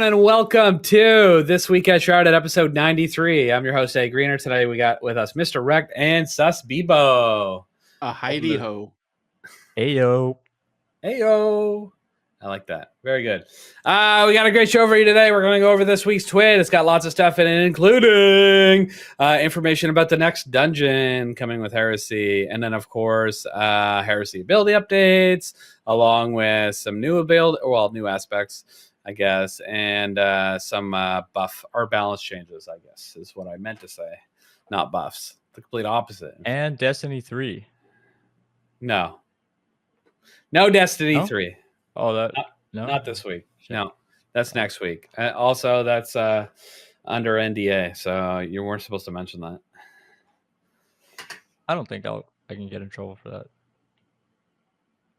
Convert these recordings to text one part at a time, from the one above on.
gentlemen, welcome to This Week at Shrouded, episode 93. I'm your host, AGreener. Today we got with us Misterwrecked and Sussbebo. A Heidi ho. Heyo. Heyo. I like that. Very good. We got a great show for you today. We're going to go over this week's twit. It's got lots of stuff in it, including information about the next dungeon coming with Heresy. And then, of course, Heresy Ability updates, along with some new aspects, I guess, and some buff or balance changes, I guess, is what I meant to say. Not buffs. The complete opposite. And Destiny 3. No Destiny 3. Oh, Not this week. No, that's next week. Also, that's under NDA, so you weren't supposed to mention that. I don't think I can get in trouble for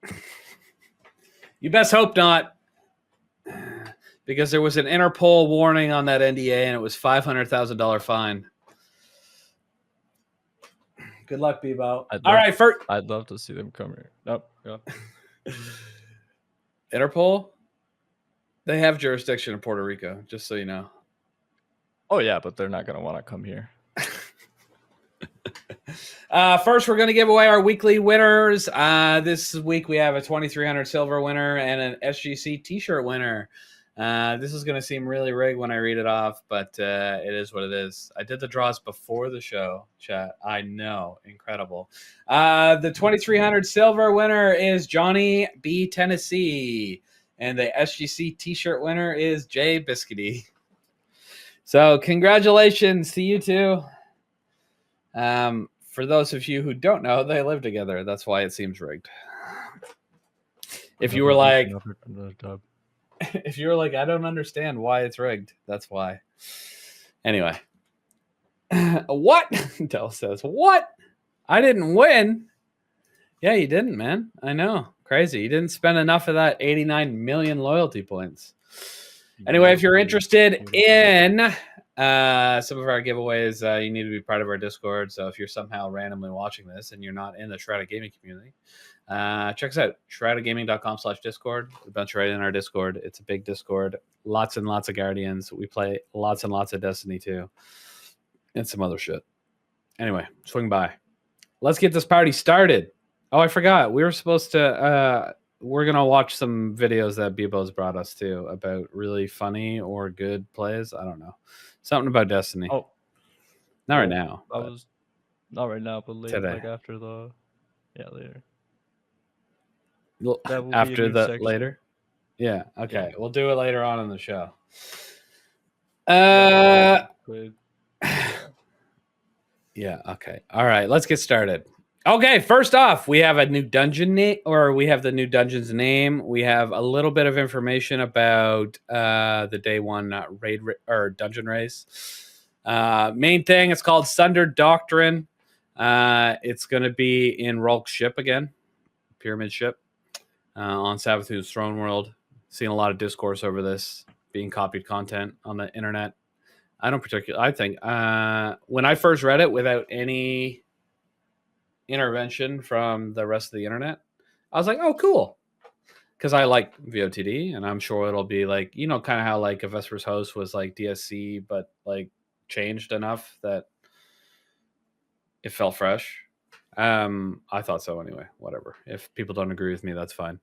that. You best hope not, because there was an Interpol warning on that NDA, and it was $500,000 fine. Good luck, Bebo. All right, first. I'd love to see them come here. Nope. Yep. Interpol? They have jurisdiction in Puerto Rico, just so you know. Oh, yeah, but they're not going to want to come here. First, we're going to give away our weekly winners. This week, we have a 2300 silver winner and an SGC T-shirt winner. This is going to seem really rigged when I read it off, but it is what it is. I did the draws before the show, chat. I know. Incredible. The 2300 silver winner is Johnnybtn, Tennessee. And the SGC T-shirt winner is jbiscuity. So congratulations to you two. For those of you who don't know, they live together. That's why it seems rigged. If you were like, I don't understand why it's rigged. That's why. Anyway. What? Del says, what? I didn't win. Yeah, you didn't, man. I know. Crazy. You didn't spend enough of that 89 million loyalty points. Anyway, if you're interested in some of our giveaways, you need to be part of our Discord. So if you're somehow randomly watching this and you're not in the Shrouded Gaming community, check us out, shroudedgaming.com/Discord. We'll bunch right in our Discord. It's a big Discord. Lots and lots of Guardians. We play lots and lots of Destiny 2 and some other shit. Anyway, swing by. Let's get this party started. Oh, I forgot. We were supposed to... we're going to watch some videos that Bebo's brought us to about really funny or good plays. I don't know. Something about Destiny. Oh. Not right now. Not right now, but later. Today. Like after the... Yeah, later. After the section. Later? Yeah, okay. Yeah. We'll do it later on in the show. Yeah, okay. All right, let's get started. Okay, first off, we have a new dungeon name, or we have the new dungeon's name. We have a little bit of information about the day one raid or dungeon race. Main thing, it's called Sunder Doctrine. It's going to be in Rolk's ship again, pyramid ship, on Savathun's throne world. Seeing a lot of discourse over this being copied content on the internet. I think when I first read it without any intervention from the rest of the internet, I was like, oh, cool. Because I like VOTD, and I'm sure it'll be like, you know, kind of how like a Vesper's Host was like DSC, but like changed enough that it felt fresh. I thought so anyway. Whatever. If people don't agree with me, that's fine.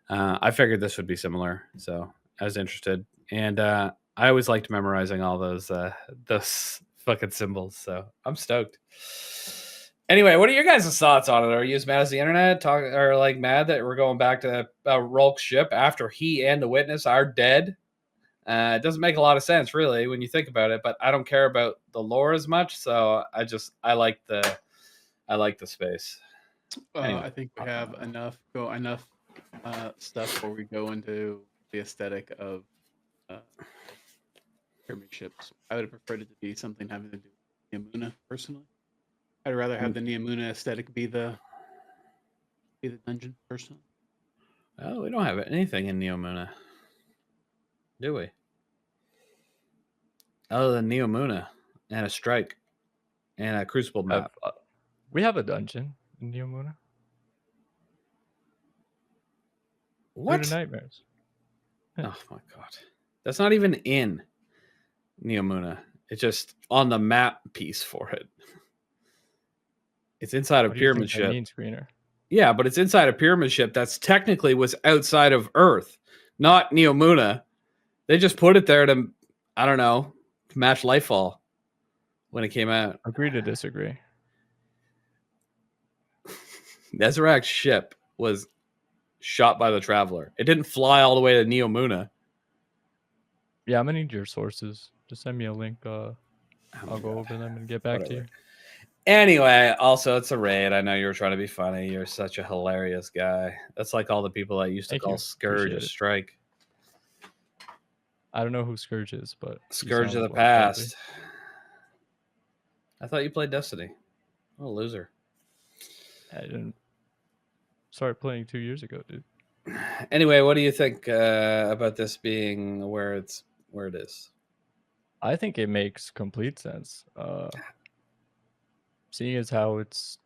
I figured this would be similar, so I was interested. And I always liked memorizing all those fucking symbols, so I'm stoked. Anyway, what are your guys' thoughts on it? Are you as mad as the internet? Or like mad that we're going back to Rolk's ship after he and the witness are dead? It doesn't make a lot of sense, really, when you think about it. But I don't care about the lore as much, so I like the space. Anyway. I think we have enough stuff before we go into the aesthetic of pyramid ships. I would have preferred it to be something having to do with Neomuna, personally. I'd rather have the Neomuna aesthetic be the dungeon, personally. Well, we don't have anything in Neomuna, do we? Other than Neomuna and a strike and a Crucible map. We have a dungeon in Neomuna. What? Nightmares. Oh my god. That's not even in Neomuna. It's just on the map piece for it. It's inside a What do you pyramid think that ship. means, Greener? Yeah, but it's inside a pyramid ship that's technically was outside of Earth, not Neomuna. They just put it there to, I don't know, to match Lightfall when it came out. Agree to disagree. Nezarac's ship was shot by the Traveler. It didn't fly all the way to Neomuna. Yeah, I'm gonna need your sources. Just send me a link. I'll Oh go God. over them and get back to Whatever. you. Anyway, also it's a raid. I know you were trying to be funny. You're such a hilarious guy. That's like all the people that used to Thank call you. Scourge a Appreciate it. strike. I don't know who Scourge is, but he Scourge of sounds the like lovely. past. I thought you played Destiny. What a loser. I didn't start playing 2 years ago, dude. Anyway, what do you think about this being where it is? I think it makes complete sense. Seeing as how it's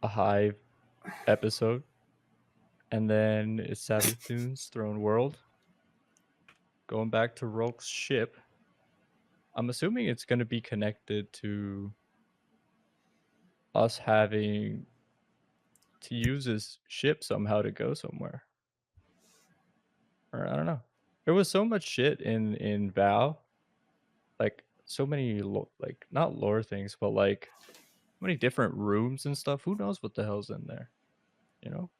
a Hive episode, and then it's Savathun's Throne World. Going back to Rolk's ship, I'm assuming it's going to be connected to us having to use his ship somehow to go somewhere. Or I don't know. There was so much shit in Vow, like so many like not lore things, but like so many different rooms and stuff. Who knows what the hell's in there? You know,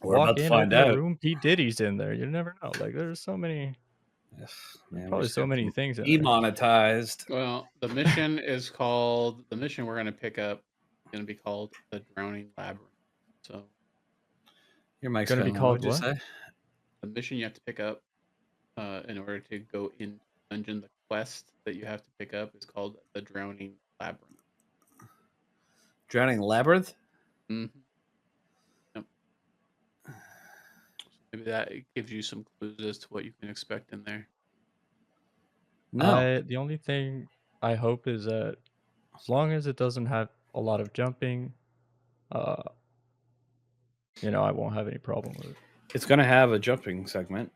We're about to in, find open a out. room, P Diddy's in there. You never know. Like there's so many, Man, probably so many things in there. demonetized. Well, the mission is called the mission we're going to pick up is going to be called the Drowning Labyrinth. So Your mic's Gonna be going on. called What'd you what? say? the mission you have to pick up in order to go into the dungeon, the quest that you have to pick up is called the Drowning Labyrinth. Drowning Labyrinth? Mm-hmm. Yep. Maybe that gives you some clues as to what you can expect in there. No. The only thing I hope is that as long as it doesn't have a lot of jumping, I won't have any problem with it. It's going to have a jumping segment.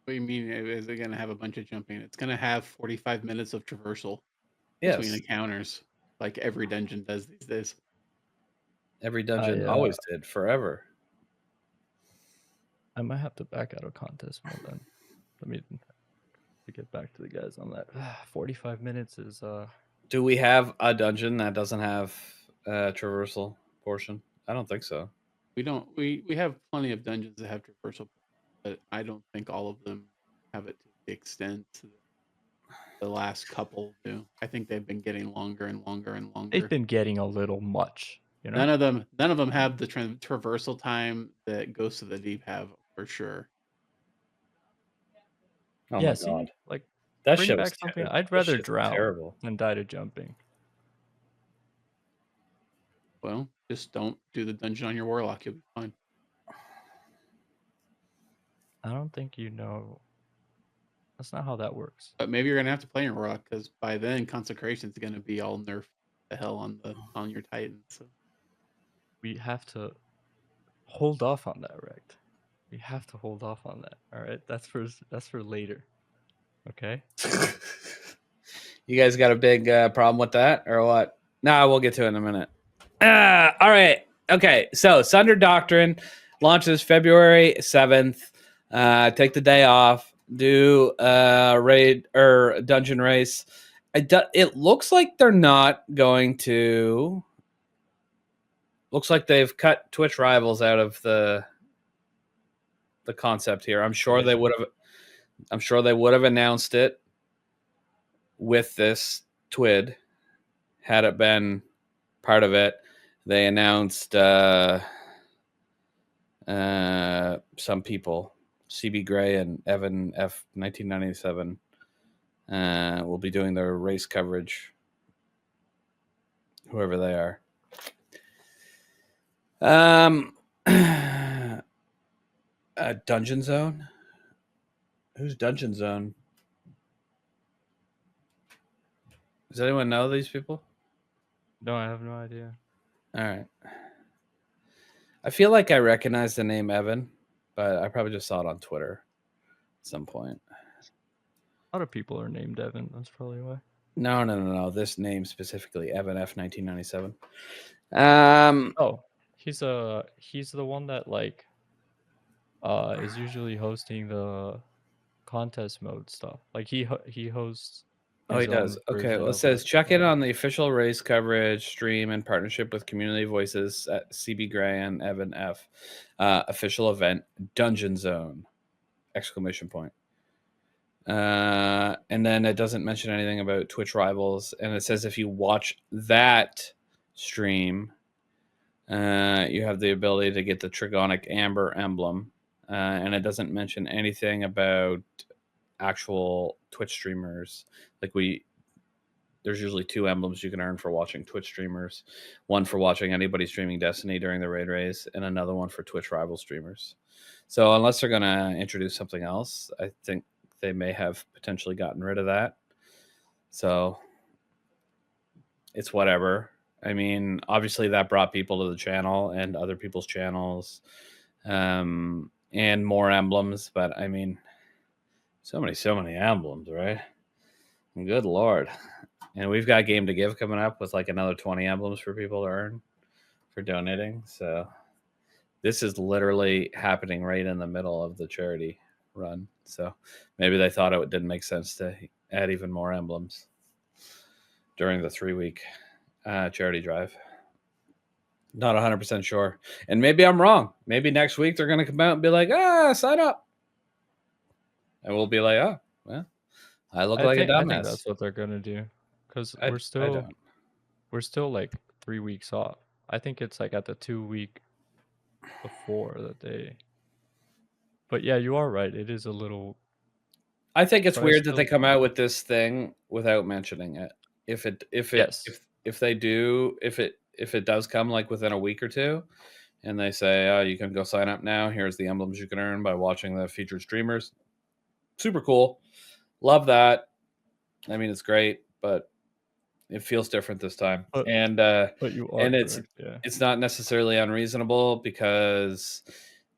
What do you mean? Is it going to have a bunch of jumping? It's going to have 45 minutes of traversal Yes. between encounters, like every dungeon does these days. Every dungeon always did, forever. I might have to back out of contest mode then. Let me get back to the guys on that. 45 minutes is Do we have a dungeon that doesn't have a traversal portion? I don't think so. We don't. We have plenty of dungeons that have traversal, but I don't think all of them have it to the extent the last couple do. I think they've been getting longer and longer and longer. they've been getting a little much, you know. None of them have the traversal time that Ghosts of the Deep have for sure. Oh yeah, my see, god. like That bring shit back was something. terrible. I'd That rather shit's drown terrible. than die to jumping. Well, just don't do the dungeon on your warlock. You'll be fine. I don't think you know. That's not how that works. But maybe you're gonna have to play your warlock because by then consecration's gonna be all nerfed the hell on your Titan. So We have to hold off on that, Rect. We have to hold off on that. All right, that's for later. Okay. You guys got a big problem with that or what? No, we'll get to it in a minute. All right. Okay. So Sunder Doctrine launches February 7th. Take the day off. Do raid or dungeon race. It looks like they're not going to. Looks like they've cut Twitch Rivals out of the concept here. I'm sure they would have announced it with this TWID had it been part of it. They announced some people, CB Gray and Evan F 1997 will be doing their race coverage, whoever they are. Dungeon Zone. Who's Dungeon Zone? Does anyone know these people? No, I have no idea. All right. I feel like I recognize the name Evan. but I probably just saw it on Twitter at some point. A lot of people are named Evan. That's probably why. No. This name specifically, Evan F 1997. Oh, he's the one that like is usually hosting the contest mode stuff. Like he hosts. Oh, he his does. own Okay. version Well, it of says it. check in on the official race coverage stream in partnership with Community Voices at CB Gray and Evan F. Official event Dungeon Zone! Exclamation point. And then it doesn't mention anything about Twitch Rivals, and it says if you watch that stream, you have the ability to get the Trigonic Amber emblem, and it doesn't mention anything about actual Twitch streamers. Like there's usually 2 emblems you can earn for watching Twitch streamers. One for watching anybody streaming Destiny during the raid race, and another one for Twitch rival streamers. So unless they're going to introduce something else, I think they may have potentially gotten rid of that. So it's whatever. I mean, obviously that brought people to the channel and other people's channels, and more emblems. But I mean, so many emblems, right? Good Lord. And we've got Game2Give coming up with like another 20 emblems for people to earn for donating. So this is literally happening right in the middle of the charity run. So maybe they thought it didn't make sense to add even more emblems during the 3-week charity drive. Not 100% sure. And maybe I'm wrong. Maybe next week they're going to come out and be like, sign up. And we'll be like, oh, well, I look like a dumbass. I think that's what they're gonna do, because we're still like 3 weeks off. I think it's like at the 2-week before that they. But yeah, you are right. It is a little. I think it's But I weird that still they come out with this thing without mentioning it. If it does come like within a week or two, and they say, oh, you can go sign up now. Here's the emblems you can earn by watching the featured streamers. Super cool. Love that. I mean, it's great, but it feels different this time. But you are correct, yeah. It's not necessarily unreasonable because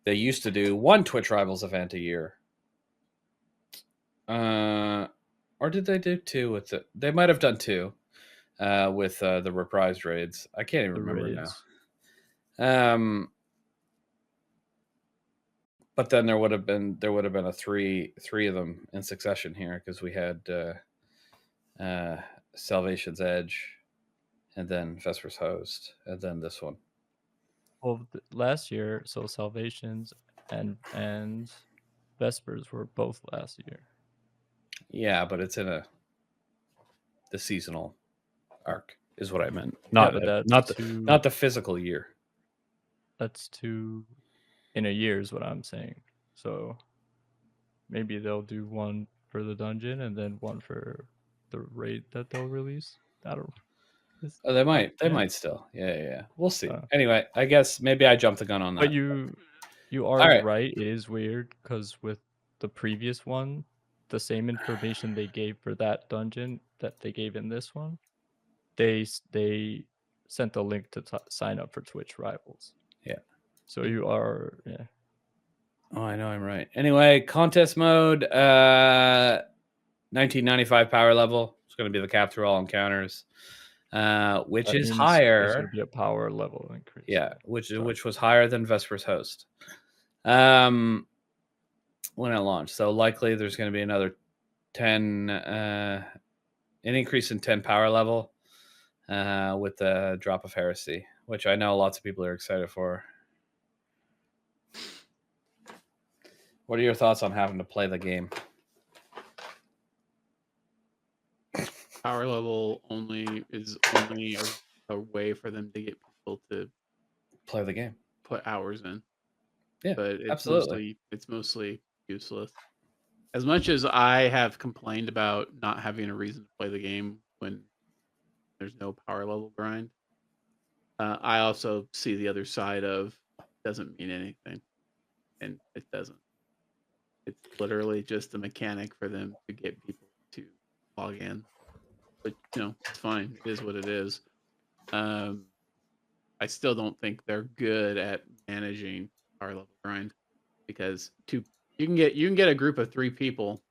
they used to do 1 Twitch Rivals event a year. Or did they do 2 with it? They might have done 2 with the reprised raids. I can't even remember now. But then there would have been a three of them in succession here, because we had Salvation's Edge, and then Vesper's Host, and then this one. Well, last year, so Salvations and Vespers were both last year. Yeah, but it's in the seasonal arc is what I meant. Not the physical year. That's 2 in a year is what I'm saying. So maybe they'll do 1 for the dungeon and then 1 for the raid that they'll release. I don't. Oh, they might. They might still. Yeah. We'll see. Anyway, I guess maybe I jumped the gun on that. But you are right. It is weird because with the previous one, the same information they gave for that dungeon that they gave in this one, they sent a link to sign up for Twitch Rivals. Yeah. So you are, yeah. Oh, I know I'm right. Anyway, contest mode, 1995 power level. It's going to be the cap through all encounters, which is higher. There's going to be a power level increase. Yeah, which was higher than Vesper's Host when it launched. So likely there's going to be another 10, an increase in 10 power level with the drop of Heresy, which I know lots of people are excited for. What are your thoughts on having to play the game? Power level is only a way for them to get people to play the game, put hours in. Yeah, but absolutely. It's mostly useless. As much as I have complained about not having a reason to play the game when there's no power level grind, I also see the other side of doesn't mean anything, and it doesn't. It's literally just a mechanic for them to get people to log in. But it's fine. It is what it is. I still don't think they're good at managing power level grind. because you can get a group of 3 people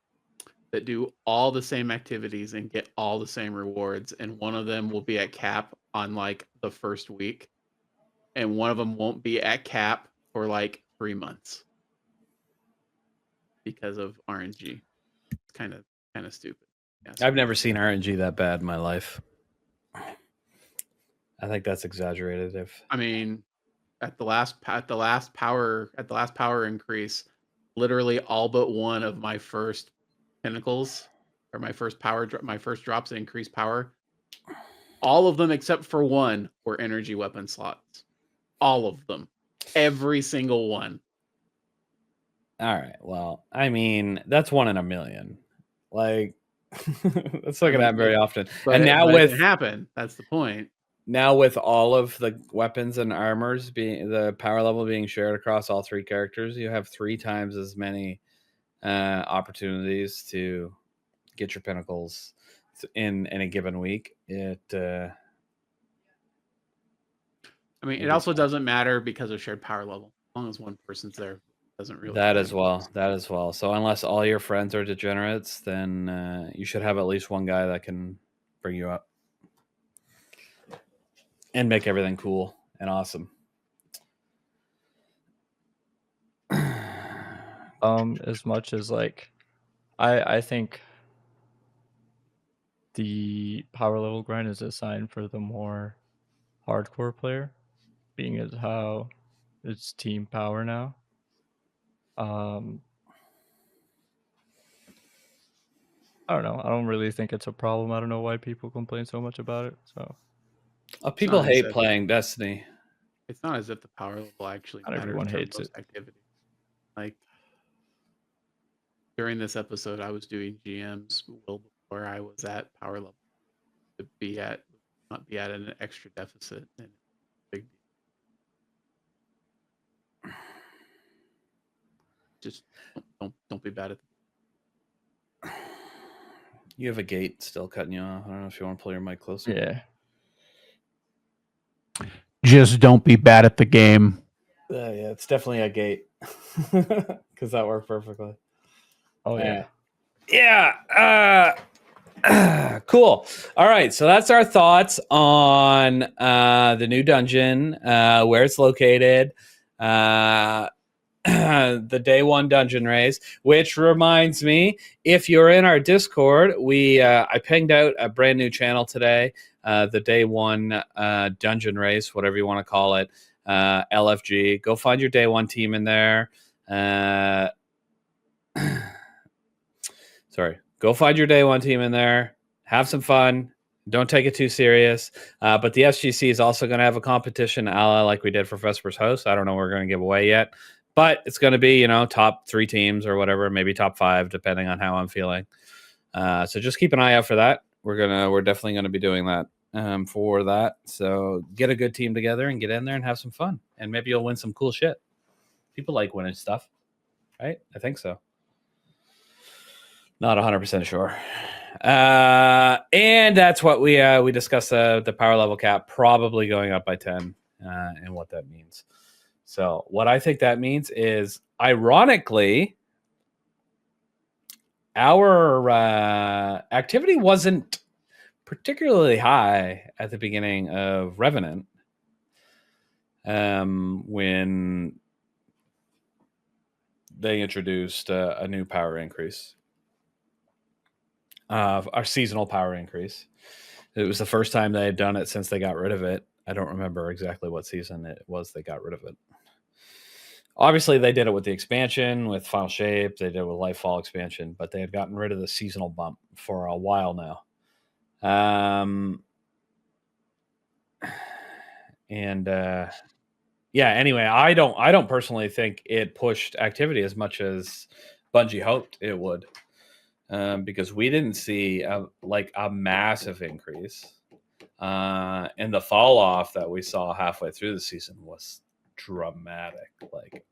that do all the same activities and get all the same rewards, and one of them will be at cap on like the first week, and one of them won't be at cap for like 3 months because of RNG. It's kind of stupid. Yes. I've never seen RNG that bad in my life. I think that's exaggerated. I mean, at the last power increase, literally all but one of my first pinnacles or my first drops that increased power, all of them except for one were energy weapon slots. All of them, every single one. All right. Well, I mean, that's 1 in a million. Like, that's not gonna happen very often. But, and now but with it happened. That's the point. Now with all of the weapons and armors being the power level being shared across all 3 characters, you have 3 times as many opportunities to get your pinnacles in a given week. It I mean, it also doesn't matter because of shared power level. As long as one person's there, it doesn't really. That as well. So unless all your friends are degenerates, then you should have at least one guy that can bring you up and make everything cool and awesome. As much as like I think the power level grind is assigned for the more hardcore player, being as how it's team power now. I don't know. I don't really think it's a problem. I don't know why people complain so much about it. So people hate playing Destiny. It's not as if the power level actually not matters. everyone hates it. Activity. Like during this episode, I was doing GMs well before I was at power level to not be at an extra deficit. And big deal. Just don't be bad at. You have a gate still cutting you off. I don't know if you want to pull your mic closer. Yeah. Just don't be bad at the game. Yeah, it's definitely a gate because that worked perfectly. Oh yeah. Yeah. Cool. All right. So that's our thoughts on the new dungeon, where it's located, the day 1 dungeon race, which reminds me, if you're in our Discord, I pinged out a brand new channel today, the day 1 dungeon race, whatever you want to call it, LFG. Go find your day 1 team in there. Go find your day 1 team in there. Have some fun. Don't take it too serious. But the SGC is also going to have a competition, a la like we did for Vesper's House. I don't know what we're going to give away yet. But it's going to be, top 3 teams or whatever, maybe top 5, depending on how I'm feeling. So just keep an eye out for that. We're definitely going to be doing that for that. So get a good team together and get in there and have some fun. And maybe you'll win some cool shit. People like winning stuff, right? I think so. Not 100% sure. And that's what we discussed, the power level cap probably going up by 10 and what that means. So what I think that means is, ironically, our activity wasn't particularly high at the beginning of Revenant when they introduced a new power increase. Our seasonal power increase. It was the first time they had done it since they got rid of it. I don't remember exactly what season it was they got rid of it. Obviously, they did it with the expansion, with Final Shape. They did it with Lightfall expansion, but they had gotten rid of the seasonal bump for a while now. Anyway, I don't personally think it pushed activity as much as Bungie hoped it would. Because we didn't see a massive increase. And the fall off that we saw halfway through the season was dramatic, like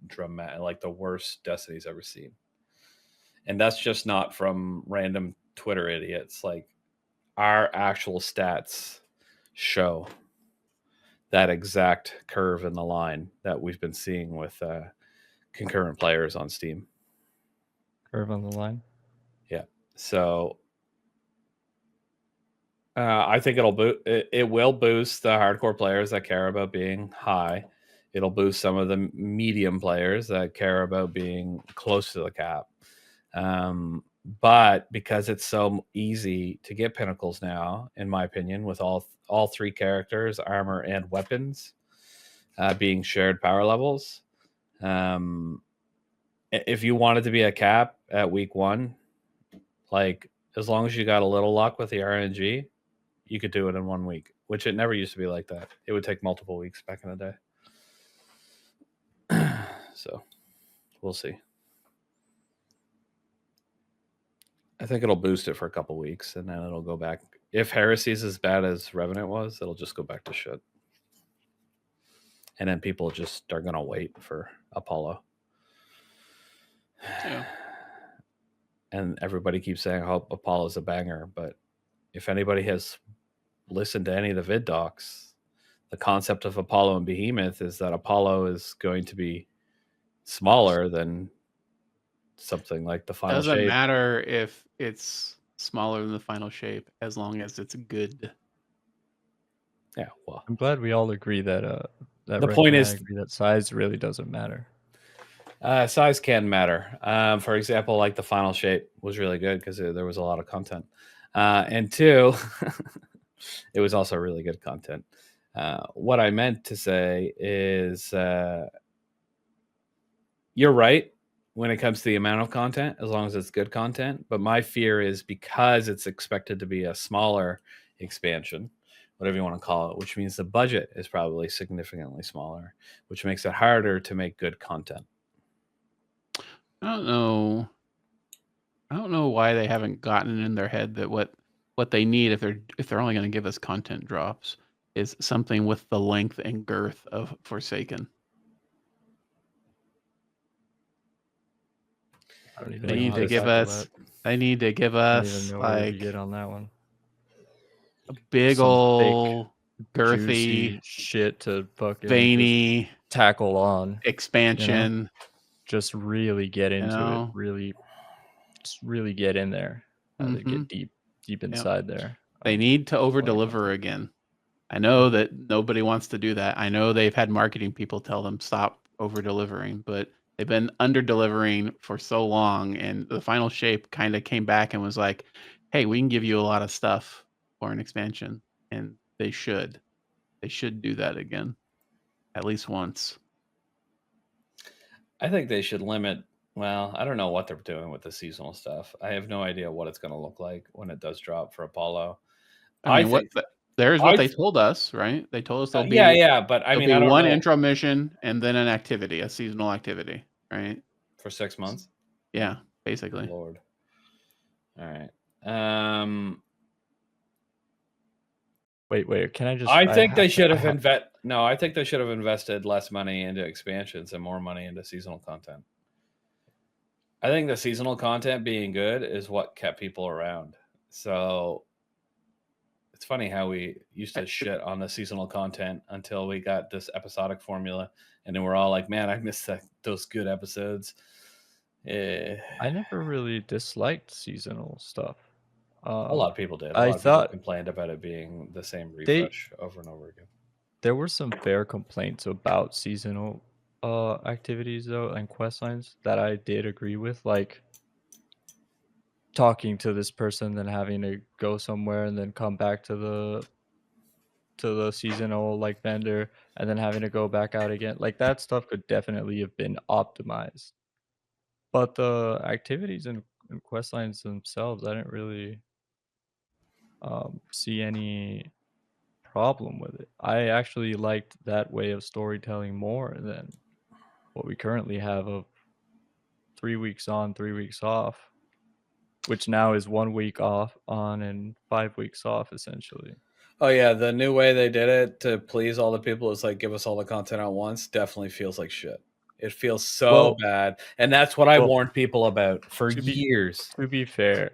the worst Destiny's ever seen. And that's just not from random Twitter idiots. Like, our actual stats show that exact curve in the line that we've been seeing with concurrent players on Steam. Curve on the line. Yeah. So I think it will boost the hardcore players that care about being high. It'll boost some of the medium players that care about being close to the cap. But because it's so easy to get pinnacles now, in my opinion, with all three characters, armor and weapons, being shared power levels, if you wanted to be a cap at week 1, like as long as you got a little luck with the RNG, you could do it in 1 week, which it never used to be like that. It would take multiple weeks back in the day. So we'll see. I think it'll boost it for a couple weeks and then it'll go back. If Heresy is as bad as Revenant was, it'll just go back to shit. And then people just are going to wait for Apollo. Yeah. And everybody keeps saying, I hope Apollo's a banger. But if anybody has listened to any of the vid docs, the concept of Apollo and Behemoth is that Apollo is going to be smaller than something like the final Doesn't shape. matter if it's smaller than the final shape as long as it's good. Yeah, well, I'm glad we all agree that that The Rick point and I is- agree that size really doesn't matter. size can matter. For example, like the final shape was really good because there was a lot of content. And 2, it was also really good content. What I meant to say is you're right when it comes to the amount of content, as long as it's good content. But my fear is because it's expected to be a smaller expansion, whatever you want to call it, which means the budget is probably significantly smaller, which makes it harder to make good content. I don't know why they haven't gotten in their head that what they need if they're only going to give us content drops is something with the length and girth of Forsaken. I don't even They know need how to give tackle us. that. They need to give I don't us even know where to like get on that one. a big Some thick, ol' girthy, Juicy shit to fucking just veiny tackle on. expansion. Just really get into know? it. Just really get in there. To Mhm. get deep inside there. They need to over plenty of deliver again. I know that nobody wants to do that. I know they've had marketing people tell them stop over delivering, but they've been under delivering for so long. And the final shape kind of came back and was like, hey, we can give you a lot of stuff for an expansion. And they should do that again, at least once. I think they should limit. Well, I don't know what they're doing with the seasonal stuff. I have no idea what it's going to look like when it does drop for Apollo. I mean, think, there's what I they th- told us, right? They told us there'll be yeah, but I there'll mean, be I don't one know. intro mission and then an activity, a seasonal activity, right? For 6 months. Yeah, basically. Lord. All right. Wait. Can I just? I think they should have I think they should have invested less money into expansions and more money into seasonal content. I think the seasonal content being good is what kept people around. So it's funny how we used to shit on the seasonal content until we got this episodic formula, and then we're all like, "Man, I missed those good episodes." I never really disliked seasonal stuff. A lot of people did. I People thought complained about it being the same refresh over and over again. there were some fair complaints about seasonal activities though and quest lines that I did agree with, like talking to this person, then having to go somewhere and then come back to the seasonal like vendor and then having to go back out again. Like that stuff could definitely have been optimized. But the activities and quest lines themselves, I didn't really see any problem with it. I actually liked that way of storytelling more than what we currently have of 3 weeks on, 3 weeks off, which now is 1 week off on and 5 weeks off essentially. Oh yeah, the new way they did it to please all the people is like give us all the content at once. Definitely feels like shit. It feels so bad, and that's what I warned people about for years. To be fair,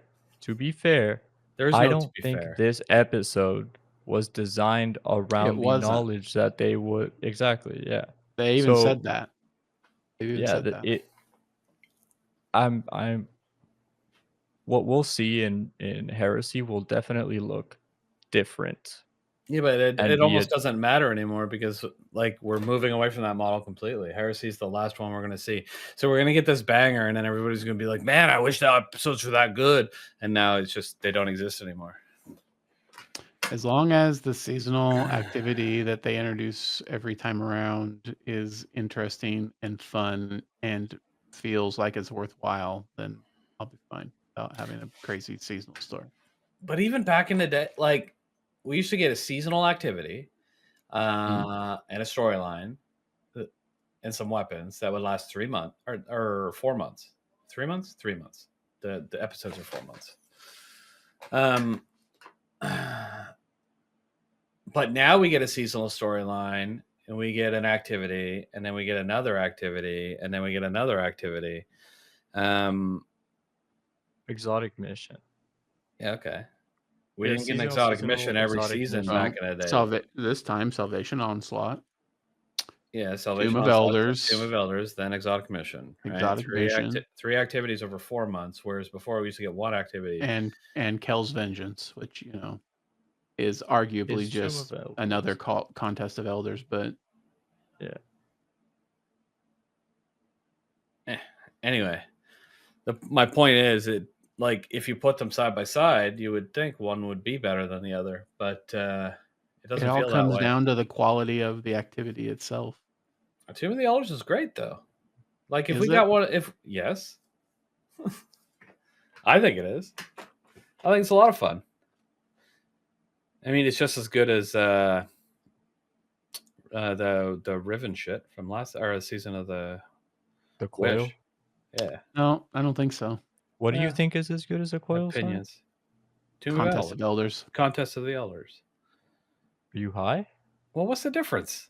There's I no don't to be think fair. this episode was designed around the wasn't. knowledge that they would exactly, yeah. They even So- said that. They even Yeah, said that. I'm what we'll see in Heresy will definitely look different Yeah, but and it be a almost doesn't matter anymore because like we're moving away from that model completely. Heresy's the last one we're going to see. So we're going to get this banger and then everybody's going to be like, "Man, I wish the episodes were that good." And now it's just they don't exist anymore. As long as the seasonal activity that they introduce every time around is interesting and fun and feels like it's worthwhile, then I'll be fine without having a crazy seasonal story. But even back in the day, like we used to get a seasonal activity and a storyline and some weapons that would last 3 months or 4 months. 3 months? 3 months. The episodes are 4 months. But now we get a seasonal storyline and we get an activity and then we get another activity and then we get another activity. exotic mission. Yeah, okay. We Yeah, didn't get an seasonal, exotic seasonal, mission every exotic season mission. back in the day. This time, Salvation Onslaught, Yeah, Salvation Tomb of Onslaught, Elders, Tomb of Elders, then exotic mission. Right? Exotic Mission, three activities over 4 months, whereas before we used to get one activity. and Kel's Vengeance, which is arguably It's Tomb of just Elders. another contest of elders, but Yeah. Anyway, my point is, like if you put them side by side, you would think one would be better than the other, but it doesn't it all feel that comes way. down to the quality of the activity itself. Tomb of the Elders is great though. Like if Is we it? got one, yes, I think it is. I think it's a lot of fun. I mean, it's just as good as the Riven shit from last season of the Coil. Wish. Yeah. No, I don't think so. What do Yeah. you think is as good as a Coil? Opinions. Tomb Contest of Elders. Contest of the Elders. Are you high? Well, what's the difference?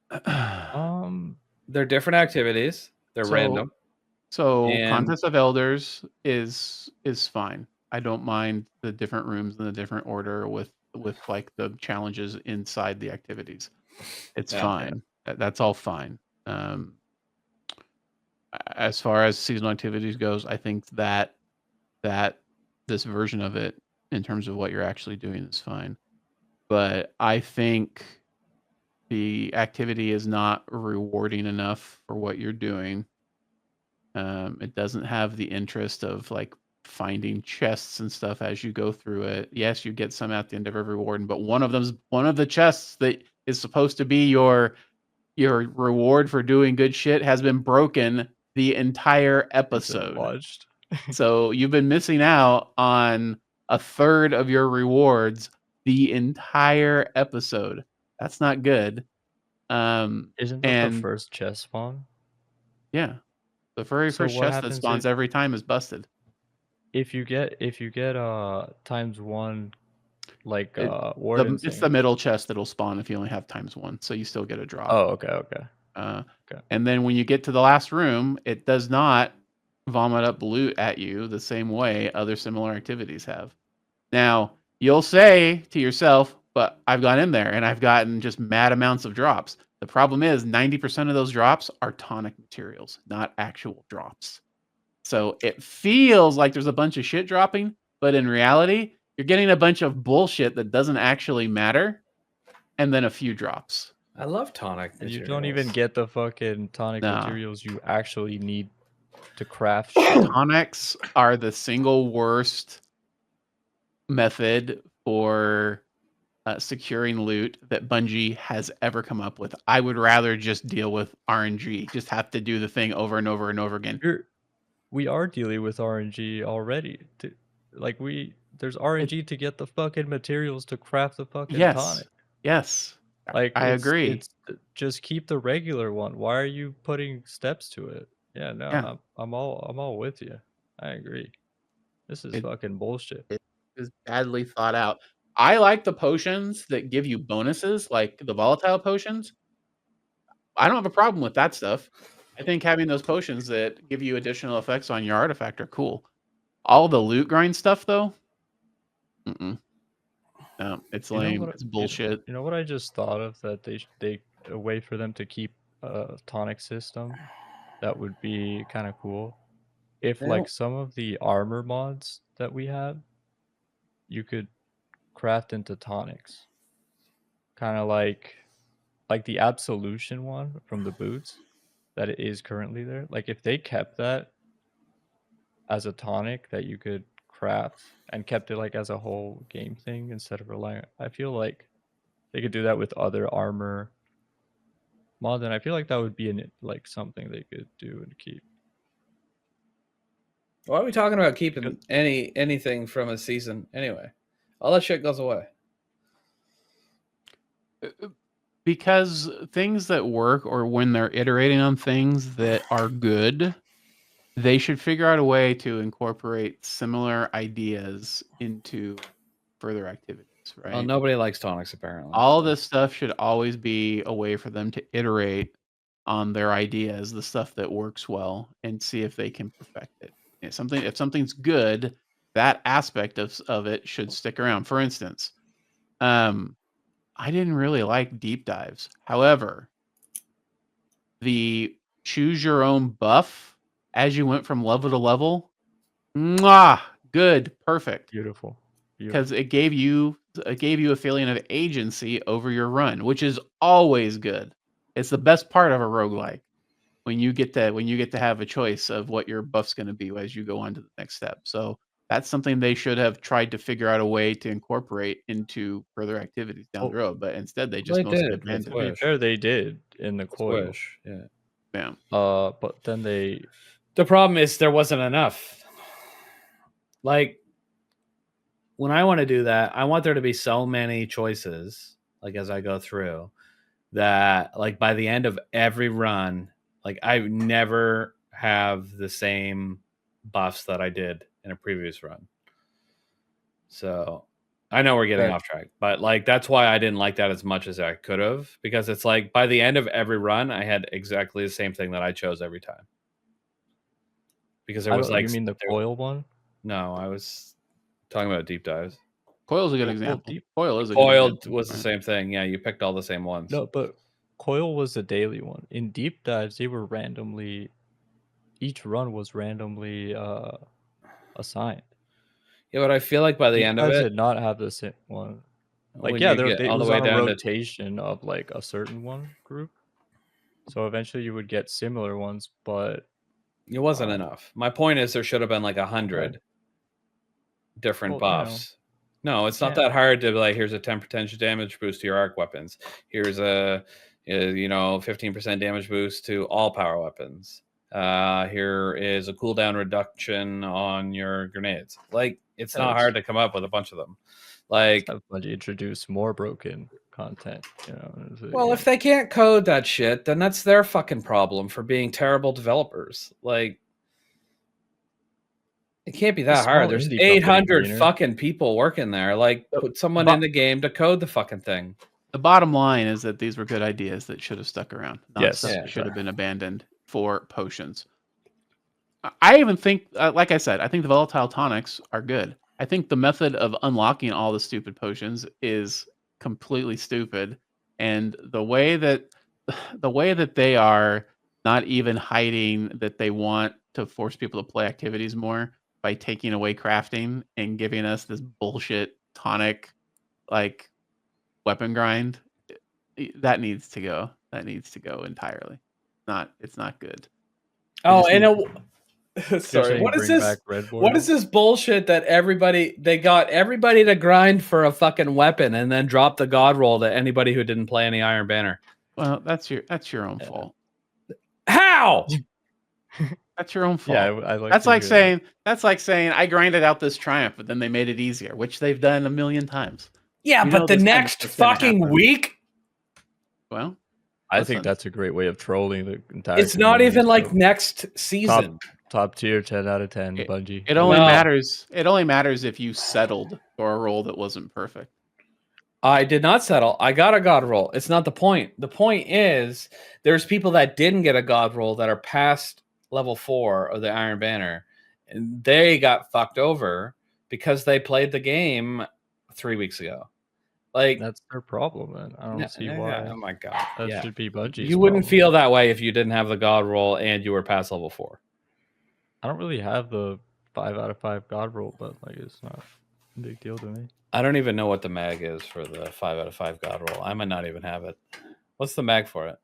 They're different activities. They're random. So And- Contest of Elders is fine. I don't mind the different rooms in the different order with like the challenges inside the activities. It's Okay. fine. That's all fine. As far as seasonal activities goes, I think that this version of it, in terms of what you're actually doing, is fine. But I think the activity is not rewarding enough for what you're doing. It doesn't have the interest of like finding chests and stuff as you go through it. Yes, you get some at the end of every reward, but one of the chests that is supposed to be your reward for doing good shit has been broken the entire episode. Watched. So you've been missing out on a third of your rewards the entire episode. That's not good. Isn't that the first chest spawn? Yeah. The very So first what chest that happens spawns every time is busted. If you get ×1 like It's the middle chest that'll spawn if you only have ×1, so you still get a drop. Oh, okay. And then when you get to the last room, it does not vomit up loot at you the same way other similar activities have. Now, you'll say to yourself, but I've gone in there and I've gotten just mad amounts of drops. The problem is 90% of those drops are tonic materials, not actual drops. So it feels like there's a bunch of shit dropping, but in reality, you're getting a bunch of bullshit that doesn't actually matter, and then a few drops. I love tonic materials. You don't even get the fucking tonic materials you actually need to craft shit. Tonics are the single worst method for securing loot that Bungie has ever come up with. I would rather just deal with RNG, just have to do the thing over and over and over again. We are dealing with RNG already. There's RNG to get the fucking materials to craft the fucking tonic. Yes. Like I agree. It's just keep the regular one. Why are you putting steps to it? Yeah, no, Yeah. I'm all with you. I agree. This is fucking bullshit. It is badly thought out. I like the potions that give you bonuses, like the volatile potions. I don't have a problem with that stuff. I think having those potions that give you additional effects on your artifact are cool. All the loot grind stuff, though, no, it's lame. It's bullshit. You know what I just thought of? That a way for them to keep tonic system, that would be kind of cool. If They like don't- some of the armor mods that we have, you could craft into tonics, kind of like the absolution one from the boots that it is currently there. Like if they kept that as a tonic that you could craft and kept it like as a whole game thing instead of relying, I feel like they could do that with other armor mod, and I feel like that would be like something they could do and keep. Why are we talking about keeping anything from a season anyway? All that shit goes away. Because things that work, or when they're iterating on things that are good, they should figure out a way to incorporate similar ideas into further activities, right? Well, nobody likes tonics apparently. All this stuff should always be a way for them to iterate on their ideas, the stuff that works well, and see if they can perfect it. If something's good, that aspect of it should stick around. For instance, I didn't really like deep dives. However, the choose your own buff as you went from level to level, good, perfect. Beautiful. Because it gave you a feeling of agency over your run, which is always good. It's the best part of a roguelike when you get to have a choice of what your buff's going to be as you go on to the next step. So that's something they should have tried to figure out a way to incorporate into further activities down the road. But instead, they just They mostly did, abandoned To be it. fair, they did in the coil. Squish, yeah. Yeah. But then they The problem is there wasn't enough. Like, when I want to do that, I want there to be so many choices, like as I go through, that like by the end of every run, like I never have the same buffs that I did in a previous run. So I know we're getting Right. off track, but like that's why I didn't like that as much as I could have, because it's like by the end of every run, I had exactly the same thing that I chose every time. Because there was like, you mean the coil one? no, I was talking about deep dives. Coil's a good Well, example. deep- Coil is a Coiled good example, was the right? same thing. Yeah, you picked all the same ones. No, but coil was the daily one. In deep dives, they were randomly. Each run was randomly assigned. Yeah, but I feel like by the Deep end of dives it, did not have the same one. Like when yeah, you get it all the was way on a down to, rotation of like a certain one group. So eventually you would get similar ones, but it wasn't enough. My point is there should have been like 100 different well, you know, buffs. No, it's not yeah. that hard to be like, here's a 10 potential damage boost to your arc weapons. Here's a 15% damage boost to all power weapons. Here is a cooldown reduction on your grenades. Like, it's not hard to come up with a bunch of them. Like, have Bungie introduce more broken content, well, if they can't code that shit, then that's their fucking problem for being terrible developers. Like, it can't be that hard. There's 800 fucking people working there. Like, put someone in the game to code the fucking thing. The bottom line is that these were good ideas that should have stuck around. Not stuff that should have been abandoned for potions. I even think, like I said, I think the volatile tonics are good. I think the method of unlocking all the stupid potions is completely stupid, and the way that they are not even hiding that they want to force people to play activities more by taking away crafting and giving us this bullshit tonic like weapon grind, that needs to go. That needs to go entirely. It's not good. Oh, and sorry, what is this? What is this bullshit that they got everybody to grind for a fucking weapon and then drop the god roll to anybody who didn't play any Iron Banner? Well, that's your own fault. How? That's your own fault. Yeah, I like that's like saying I grinded out this triumph, but then they made it easier, which they've done a million times. Yeah, but the next fucking week. Well, I think that's a great way of trolling the entire. It's not even like next season. Top tier, 10 out of 10. Bungie. It only matters. It only matters if you settled for a roll that wasn't perfect. I did not settle. I got a god roll. It's not the point. The point is there's people that didn't get a god roll that are past level 4 of the Iron Banner, and they got fucked over because they played the game 3 weeks ago. Like That's their problem, man. I don't see why oh my god, that should be Bungie's you wouldn't problem. feel that way if you didn't have the god roll and you were past level 4. I don't really have the 5 out of 5 god roll, but like it's not a big deal to me. I don't even know what the mag is for the 5 out of 5 god roll. I might not even have it. What's the mag for it?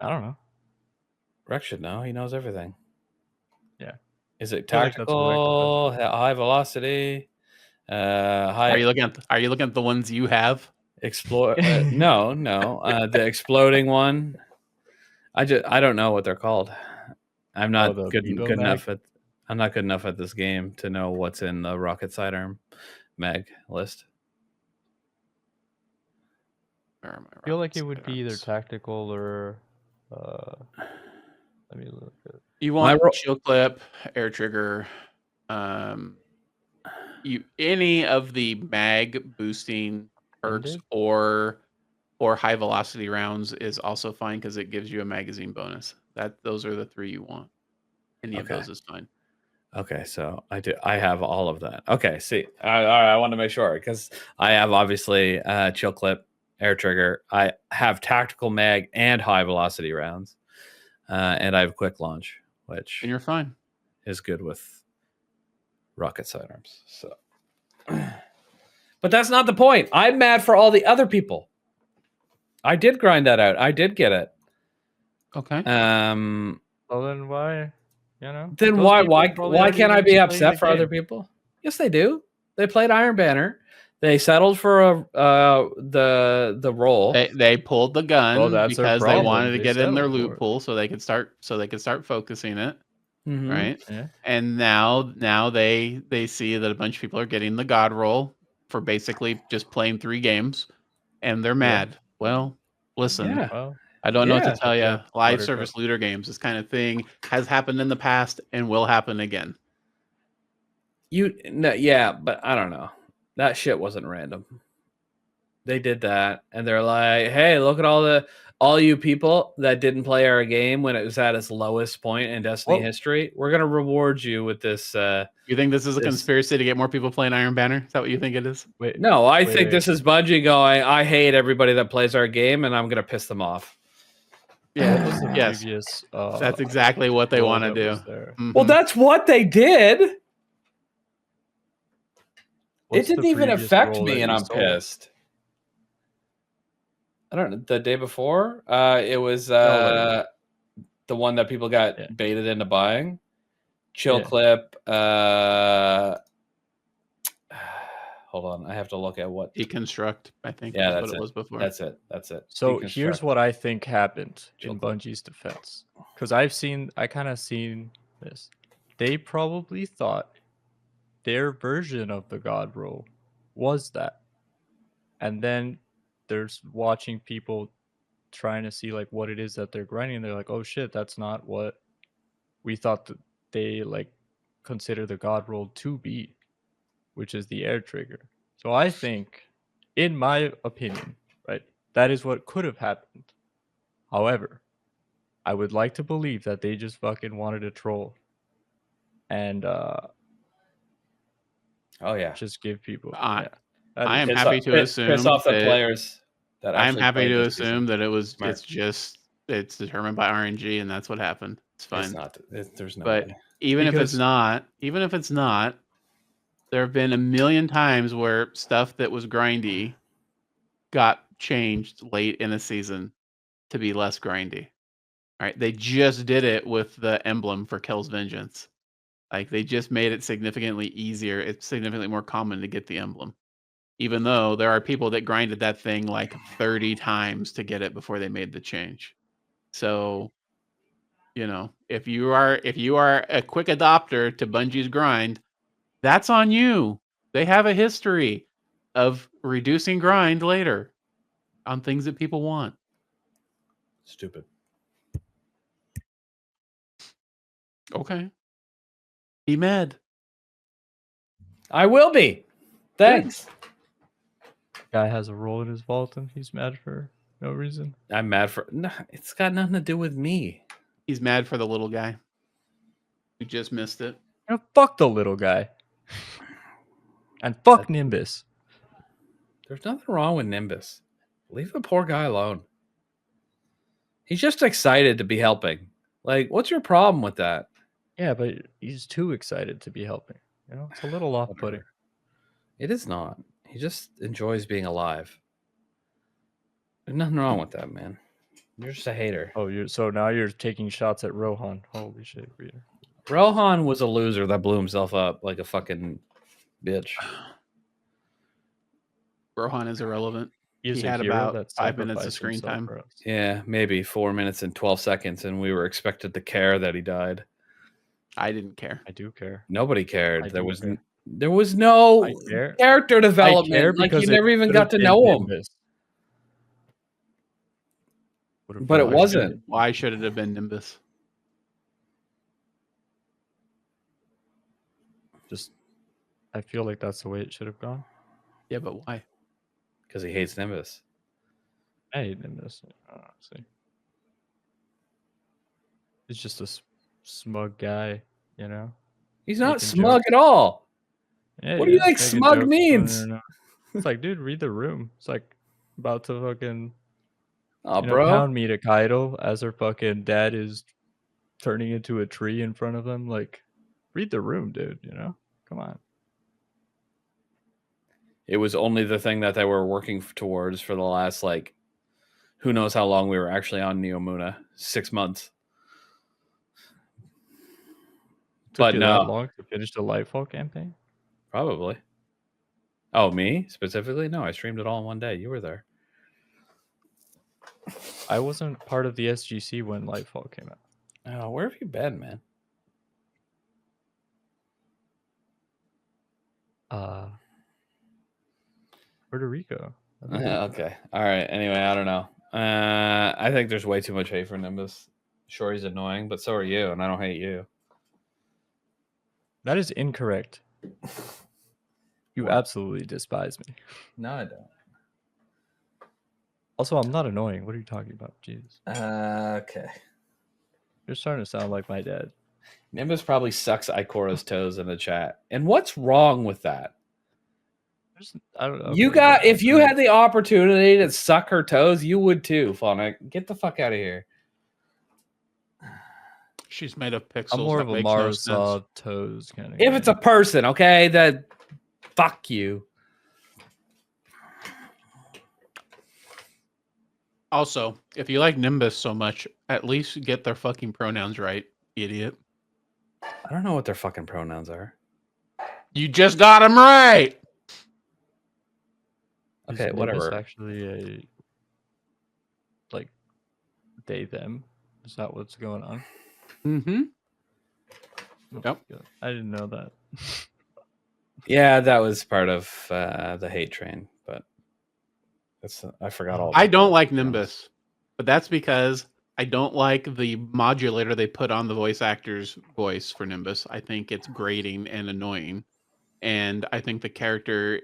I don't know. Rex should know. He knows everything. Yeah. Is it feel like that's what Rex tactical, high velocity, high? Are you looking at the ones you have? Explore? No. The exploding one. I don't know what they're called. I'm not the good Bebo enough mag? at. I'm not good enough at this game to know what's in the rocket sidearm mag list. Where am I feel like it would rocket be either sidearms? tactical or let me look at You My want ro- chill clip, air trigger, any of the mag boosting perks Ended? or high velocity rounds is also fine because it gives you a magazine bonus. Those are the 3 you want. Any of Okay. those is fine. Okay, so I have all of that. Okay, see, all right, I want to make sure because I have obviously chill clip, air trigger. I have tactical mag and high velocity rounds, and I have quick launch, which And you're fine. is good with rocket sidearms. So, but that's not the point. I'm mad for all the other people. I did grind that out. I did get it. Okay. Well, then why? You know. Then Those people probably why aren't can't I even be playing upset the for other game. people? Yes, they do. They played Iron Banner. They settled for the roll. They pulled the gun Well, that's their because they problem. wanted to They get in their settled loot for it. pool so they could start focusing it. Mhm. Right. Yeah. And now they see that a bunch of people are getting the god roll for basically just playing 3 games and they're mad. Well, listen, Yeah. Well, I don't know what Yeah. to tell you. Yeah, Live Buttercup. service looter games, this kind of thing has happened in the past and will happen again. Yeah, but I don't know. That shit wasn't random. They did that, and they're like, "Hey, look at all you people that didn't play our game when it was at its lowest point in Destiny Well- history. We're gonna reward you with this." You think this is a conspiracy to get more people playing Iron Banner? Is that what you think it is? Wait. No, I Wait, think wait. this is Bungie going, I hate everybody that plays our game, and I'm gonna piss them off. Yeah. What was the Yes. previous? That's exactly what they role want to that do. was there? Well, Mhm. that's what they did. What's It the didn't even previous affect role me, that and you I'm sold? pissed. I don't know. The day before, it was like- the one that people got Yeah. baited into buying. Chill Yeah. clip. Hold on, I have to look at what. Deconstruct, I think, Yeah, is that's what it it. was before. That's it. That's it. So here's Deconstruct. what I think happened Chill in clip. Bungie's defense, because I kind of seen this. They probably thought their version of the God roll was that, and then there's watching people trying to see like what it is that they're grinding. They're like, oh shit, that's not what we thought that they like consider the God roll to be, which is the air trigger. So I think, in my opinion, right, that is what could have happened. However, I would like to believe that they just fucking wanted to troll and Oh yeah. just give people. I- Yeah, I am Piss happy off- to piss assume off the that players that I'm actually happy played to this assume season. that Smart. it's determined by RNG and that's what happened. It's fine. It's not. There's no But way. even if it's Because- not, there have been a million times where stuff that was grindy got changed late in a season to be less grindy. All right, they just did it with the emblem for Kell's Vengeance. Like they just made it significantly easier. It's significantly more common to get the emblem, even though there are people that grinded that thing like 30 times to get it before they made the change. So, you know, if you are a quick adopter to Bungie's grind, that's on you. They have a history of reducing grind later on things that people want. Stupid. Okay. Be mad. I will be. Thanks. guy has a roll in his vault and he's mad for no reason. I'm mad for. No, it's got nothing to do with me. He's mad for the little guy who just missed it. You know, fuck the little guy. And fuck Nimbus. There's nothing wrong with Nimbus. Leave the poor guy alone. He's just excited to be helping. Like, what's your problem with that? Yeah, but he's too excited to be helping. You know, it's a little off-putting. Whatever. It is not. He just enjoys being alive. There's nothing wrong with that, man. You're just a hater. Oh, so now you're taking shots at Rohan. Holy shit, Reader. Rohan was a loser that blew himself up like a fucking bitch. Rohan is irrelevant. He He had about 5 minutes of screen time. Yeah, maybe 4 minutes and 12 seconds, and we were expected to care that he died. I didn't care. I do care. Nobody cared. I There do was care. there was no I care. character I care development. Like because you it never even could got have to been know him. Nimbus. Would've But been it like wasn't. Why should it have been Nimbus? Just, I feel like that's the way it should have gone. Yeah, but why? Because he hates Nimbus. I hate Nimbus, honestly. He's just a smug guy, you know? He's not Making smug jokes. at all. Yeah, What do you yeah, think making smug jokes, means? no. It's like, dude, read the room. It's like about to fucking Oh, you know, bro. pound meat a Kaido as her fucking dad is turning into a tree in front of them. Like, read the room, dude, you know? Come on. It was only the thing that they were working towards for the last, like, who knows how long we were actually on Neomuna. 6 months. Took But you no. that long to finish the Lightfall campaign? Probably. Oh, me specifically? No, I streamed it all in one day. You were there. I wasn't part of the SGC when Lightfall came out. Oh, where have you been, man? Puerto Rico. Okay. All right. Anyway, I don't know. I think there's way too much hate for Nimbus. Sure, he's annoying, but so are you, and I don't hate you. That is incorrect. You What? absolutely despise me. No, I don't. Also, I'm not annoying. What are you talking about? Jesus. Okay. You're starting to sound like my dad. Nimbus probably sucks Ikora's toes in the chat. And what's wrong with that? I don't know. You got if you had the opportunity to suck her toes, you would too, Phonic. Get the fuck out of here. She's made of pixels. I'm more that of a makes no Marusaw sense. toes kind of If it's a person, okay, that fuck you. Also, if you like Nimbus so much, at least get their fucking pronouns right, idiot. I don't know what their fucking pronouns are. You just got them right. Okay, Is whatever. Nimbus actually a like they them? Is that what's going on? Mm-hmm. Oh, Yep. God. I didn't know that. Yeah, that was part of the hate train, but that's I forgot all. I about don't that, like to be honest. Nimbus, but that's because I don't like the modulator they put on the voice actor's voice for Nimbus. I think it's grating and annoying, and I think the character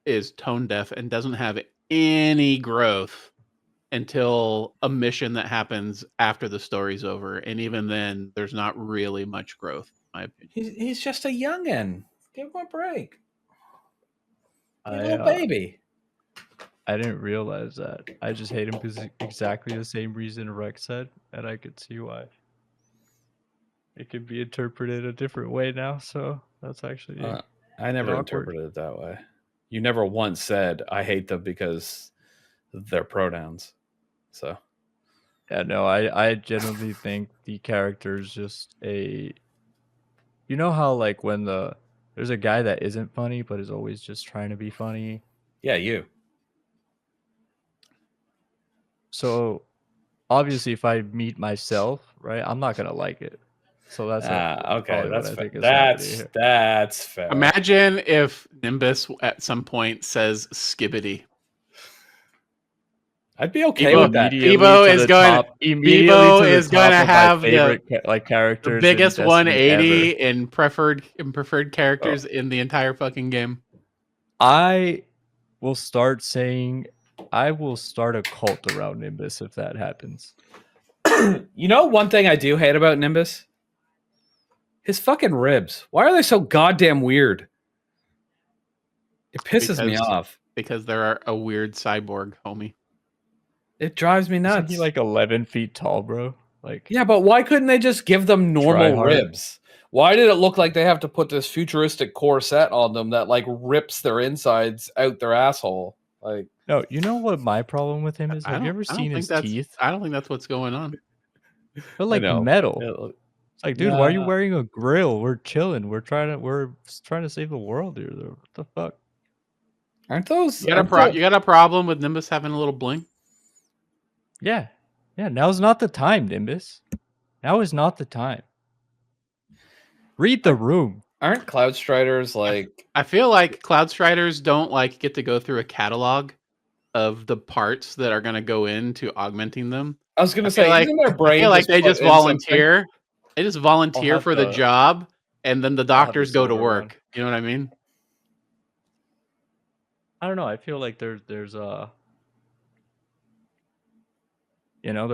is tone deaf and doesn't have any growth until a mission that happens after the story's over, and even then, there's not really much growth, in my opinion. He's just a youngin'. Give him a break. He's a I little baby. I didn't realize that. I just hate him because exactly the same reason Rex said, and I could see why. It could be interpreted a different way now, so that's actually I never awkward. interpreted it that way. You never once said I hate them because of their pronouns. So Yeah, no, I genuinely think the character is just a. You know how like when there's a guy that isn't funny but is always just trying to be funny. yeah, you. So obviously, if I meet myself, right, I'm not gonna like it. So that's Okay. probably That's what I fair. think is happening here. That's fair. Imagine if Nimbus at some point says skibbity. I'd be okay Evo- with that. Immediately Evo to is the going- top- immediately Evo to the is top gonna of my have the- favorite like The characters. biggest in Destiny 180 ever. in preferred characters in the entire fucking game. I will start saying I will start a cult around Nimbus if that happens. You know one thing I do hate about Nimbus? His fucking ribs. Why are they so goddamn weird? It pisses me Because- off. because they're a weird cyborg, homie. It drives me Isn't nuts. he like 11 feet tall, bro? Like, Yeah, but why couldn't they just give them normal Try hard. ribs? Why did it look like they have to put this futuristic corset on them that like rips their insides out their asshole? Like, no, you know what my problem with him is? I Have you don't- ever I don't seen think his that's- teeth? I don't think that's what's going on. They're I like know. metal. It's like, dude, why are you Nah. wearing a grill? We're chilling. We're trying to save the world here. What the fuck? Aren't those? You got a problem with Nimbus having a little bling? Yeah. Yeah, now's not the time, Nimbus. Now is not the time. Read the room. Aren't Cloud Striders like? I feel like Cloud Striders don't like get to go through a catalog of the parts that are going to go into augmenting them. I was gonna I feel say, like- isn't their brain? I feel like they put just in something? volunteer. They just volunteer have for the the- job, and then the have the doctors go to silver work. one. You know what I mean? I don't know. I feel like there's they're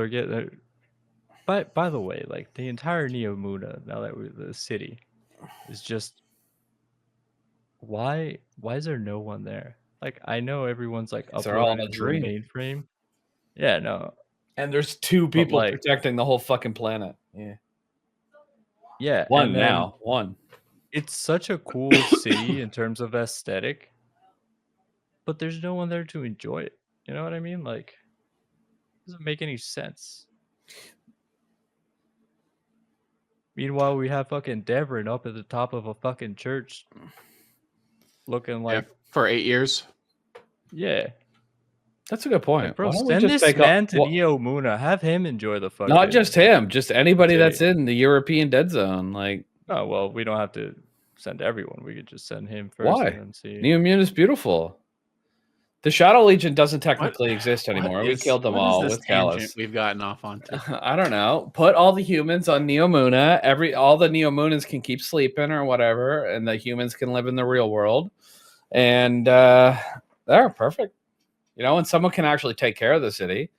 getting. By the way, like the entire Neomuna, now that we're the city, is just. Why is there no one there? Like, I know everyone's like 'Cause they're all uploaded in a to the dream. mainframe. Yeah, no. And there's two people like- protecting the whole fucking planet. Yeah, Yeah, one and then now. One. it's such a cool city in terms of aesthetic, but there's no one there to enjoy it. You know what I mean? Like, it doesn't make any sense. Meanwhile, we have fucking Devrin up at the top of a fucking church, looking like, For 8 years. yeah. That's a good point. Like, bro, Why don't we send just this take man up- to well, Neomuna. Have him enjoy the fucking. not just him, just anybody city. that's in the European dead zone. Like, Oh well, we don't have to send everyone. We could just send him first Why? and then see. Neomune is beautiful. The Shadow Legion doesn't technically exist anymore. We killed them all with Callus. We've gotten off onto. I don't know. Put all the humans on Neomuna. All the Neomunans can keep sleeping or whatever, and the humans can live in the real world. And they're perfect. You know, and someone can actually take care of the city,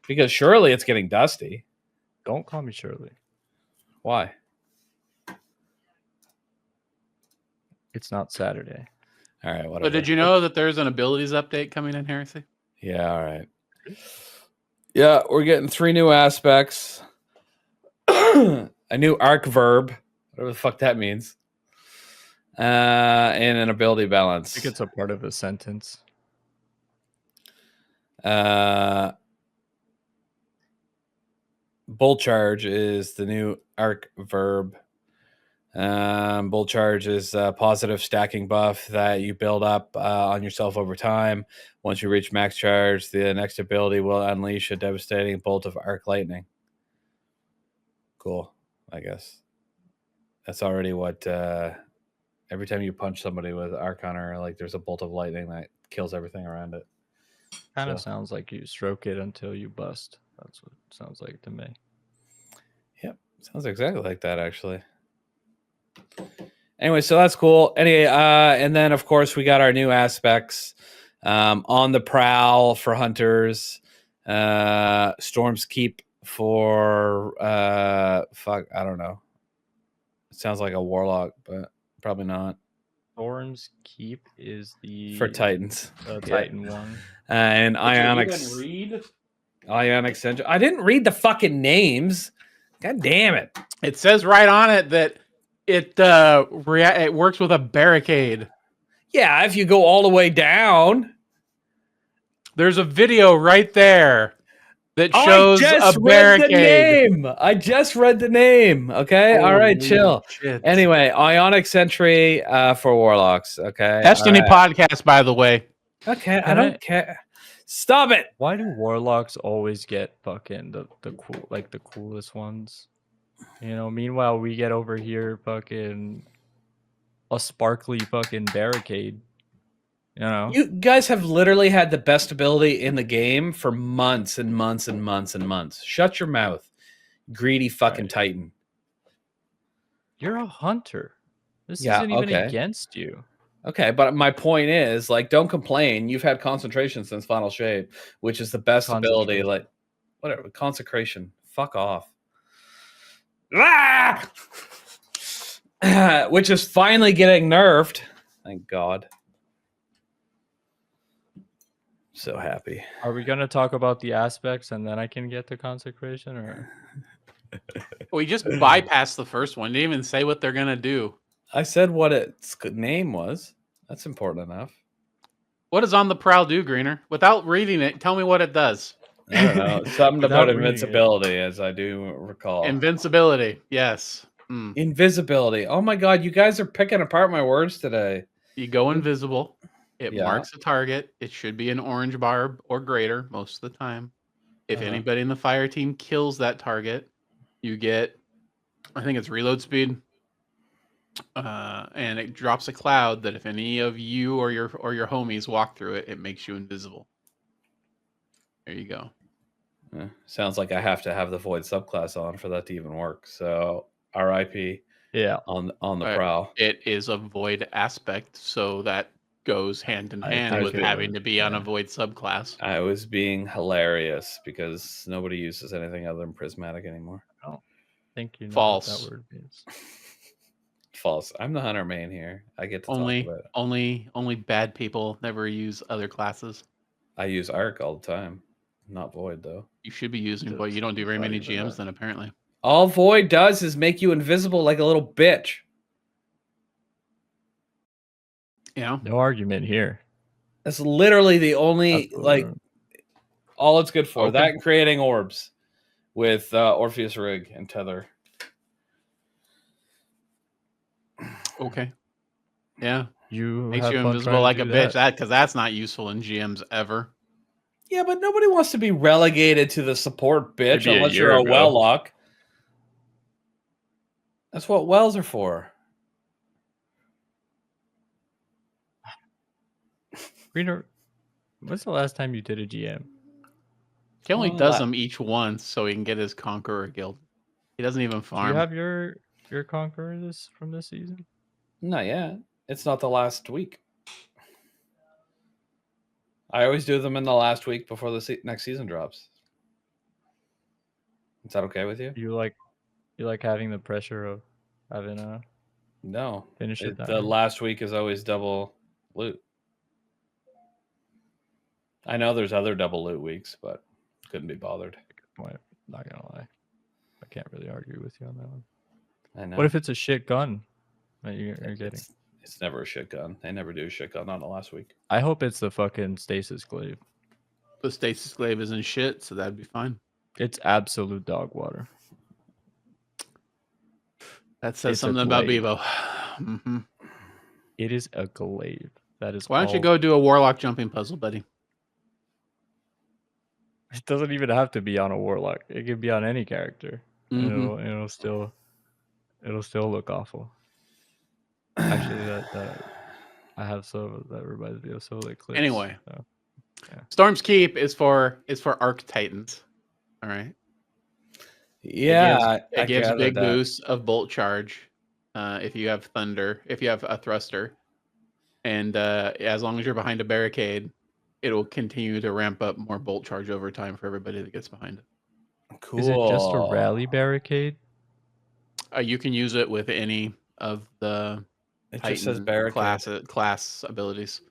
because surely it's getting dusty. Don't call me Shirley. Why? It's not Saturday. All right, whatever. But did you know that there's an abilities update coming in Heresy? Yeah, all right. Yeah, we're getting 3 new aspects. A new arc verb, whatever the fuck that means. And an ability balance. I think it's a part of a sentence. Bull charge is the new arc verb. Bull charge is a positive stacking buff that you build up on yourself over time. Once you reach max charge, the next ability will unleash a devastating bolt of arc lightning. Cool, I guess. That's already what every time you punch somebody with Archon, like there's a bolt of lightning that kills everything around it. Kind of So- sounds like you stroke it until you bust. That's what it sounds like to me. Yep, sounds exactly like that actually. Anyway, so that's cool. Anyway, and then of course we got our new aspects. On the prowl for hunters, Storm's Keep for fuck, I don't know. It sounds like a warlock, but probably not. Storm's Keep is the For Titans. Titan one. And Ionics. Ionic Central. I didn't read the fucking names. God damn it. It says right on it that it works with a barricade. Yeah, if you go all the way down. There's a video right there that shows a barricade. I just read the name. Okay. All right, Holy chill. shit. Anyway, Ionic Sentry for Warlocks. Okay. Destiny all right. podcast, by the way. Okay, I Can don't I- care. Stop it. Why do warlocks always get fucking the cool, like the coolest ones? You know, meanwhile we get over here fucking a sparkly fucking barricade. You know? You guys have literally had the best ability in the game for months and months and months and months. Shut your mouth, greedy fucking Right. Titan. You're a hunter. This Yeah, isn't even okay. against you. Okay, but my point is, like, don't complain. You've had concentration since Final Shape, which is the best ability. Concentration. Like, whatever, consecration. Fuck off. Ah! Which is finally getting nerfed. Thank God. So happy. Are we gonna talk about the aspects and then I can get to consecration, or We just bypassed the first one. Didn't even say what they're gonna do. I said what its name was. That's important enough. What does on the prowl do, Greener? Without reading it, tell me what it does. I don't know. Something Without about reading it. invincibility, as I do recall. Invincibility. Yes. Invisibility. Oh my god, you guys are picking apart my words today. You go invisible. It Yeah. marks a target. It should be an orange bar or greater most of the time. If anybody in the fire team kills that target, you get, I think it's reload speed, and it drops a cloud that if any of you or your homies walk through it, it makes you invisible. There you go. Sounds like I have to have the void subclass on for that to even work. So RIP. Yeah. On the prowl. It is a void aspect, so that goes hand in hand with having to be on a void subclass. I was being hilarious because nobody uses anything other than prismatic anymore. Oh, thank you. False. What that word means. False. I'm the hunter main here. I get to talk about it. Only bad people never use other classes. I use arc all the time. Not void though. You should be using void. You don't do very many GMs then apparently. All void does is make you invisible like a little bitch. Yeah. No argument here. That's literally the only all it's good for. Okay. That and creating orbs with Orpheus Rig and Tether. Okay. Yeah. You makes have you fun invisible trying like to a do bitch. that. Because that's not useful in GMs ever. Yeah, but nobody wants to be relegated to the support bitch Maybe unless a you're year a ago. well-lock. That's what wells are for. Greener, when's the last time you did a GM? He only does them each once so he can get his Conqueror guild. He doesn't even farm. Do you have your Conqueror from this season? Not yet. It's not the last week. I always do them in the last week before the next season drops. Is that okay with you? You like having the pressure of having a No. finish it that The way? last week is always double loot. I know there's other double loot weeks, but couldn't be bothered. Not gonna lie, I can't really argue with you on that one. I know. What if it's a shit gun that you're getting? It's never a shit gun. They never do a shit gun on the last week. I hope it's the fucking Stasis Glaive. The Stasis Glaive isn't shit, so that'd be fine. It's absolute dog water. That says It's something a about glaive. Bebo. Mm-hmm. It is a glaive. That is. Why don't you go do a Warlock jumping puzzle, buddy? It doesn't even have to be on a Warlock. It can be on any character. Mm-hmm. It'll still look awful. Actually, that I have so that reminds me of Solar Eclipse. Anyway, so, yeah. Storm's Keep is for Arc Titans. All right. Yeah, it gives big boosts of bolt charge if you have thunder, if you have a thruster, and as long as you're behind a barricade, it'll continue to ramp up more bolt charge over time for everybody that gets behind it. Cool. Is it just a rally barricade? You can use it with any of the It just says barricade. class abilities.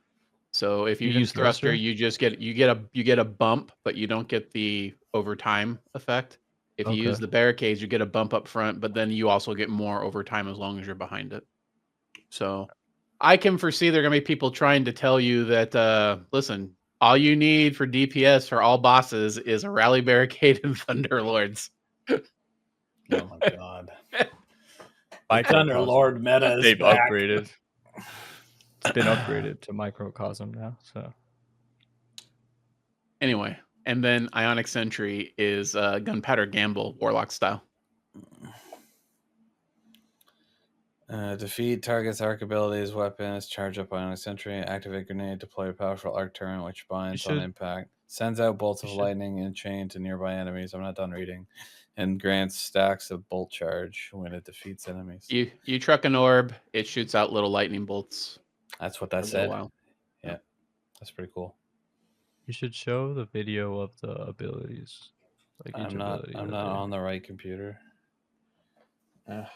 So if you Even use thruster, thruster? you just get a bump, but you don't get the overtime effect. If you use Okay. the barricades, you get a bump up front, but then you also get more overtime as long as you're behind it. So I can foresee there are going to be people trying to tell you that, listen, all you need for DPS for all bosses is a rally barricade and Thunderlords. Oh my god. My Thunderlord meta is They've back. upgraded. It's been upgraded to Microcosm now. So Anyway, and then Ionic Sentry is Gunpowder Gamble, Warlock style. Defeat target's arc abilities, weapons, charge up Ionic Sentry, activate grenade, deploy a powerful arc turret which binds on impact, sends out bolts of lightning and chain to nearby enemies. I'm not done reading. And grants stacks of bolt charge when it defeats enemies. You truck an orb, it shoots out little lightning bolts. That's what that said. Yeah, that's pretty cool. you should show the video of the abilities. Like I'm not on the right computer. You're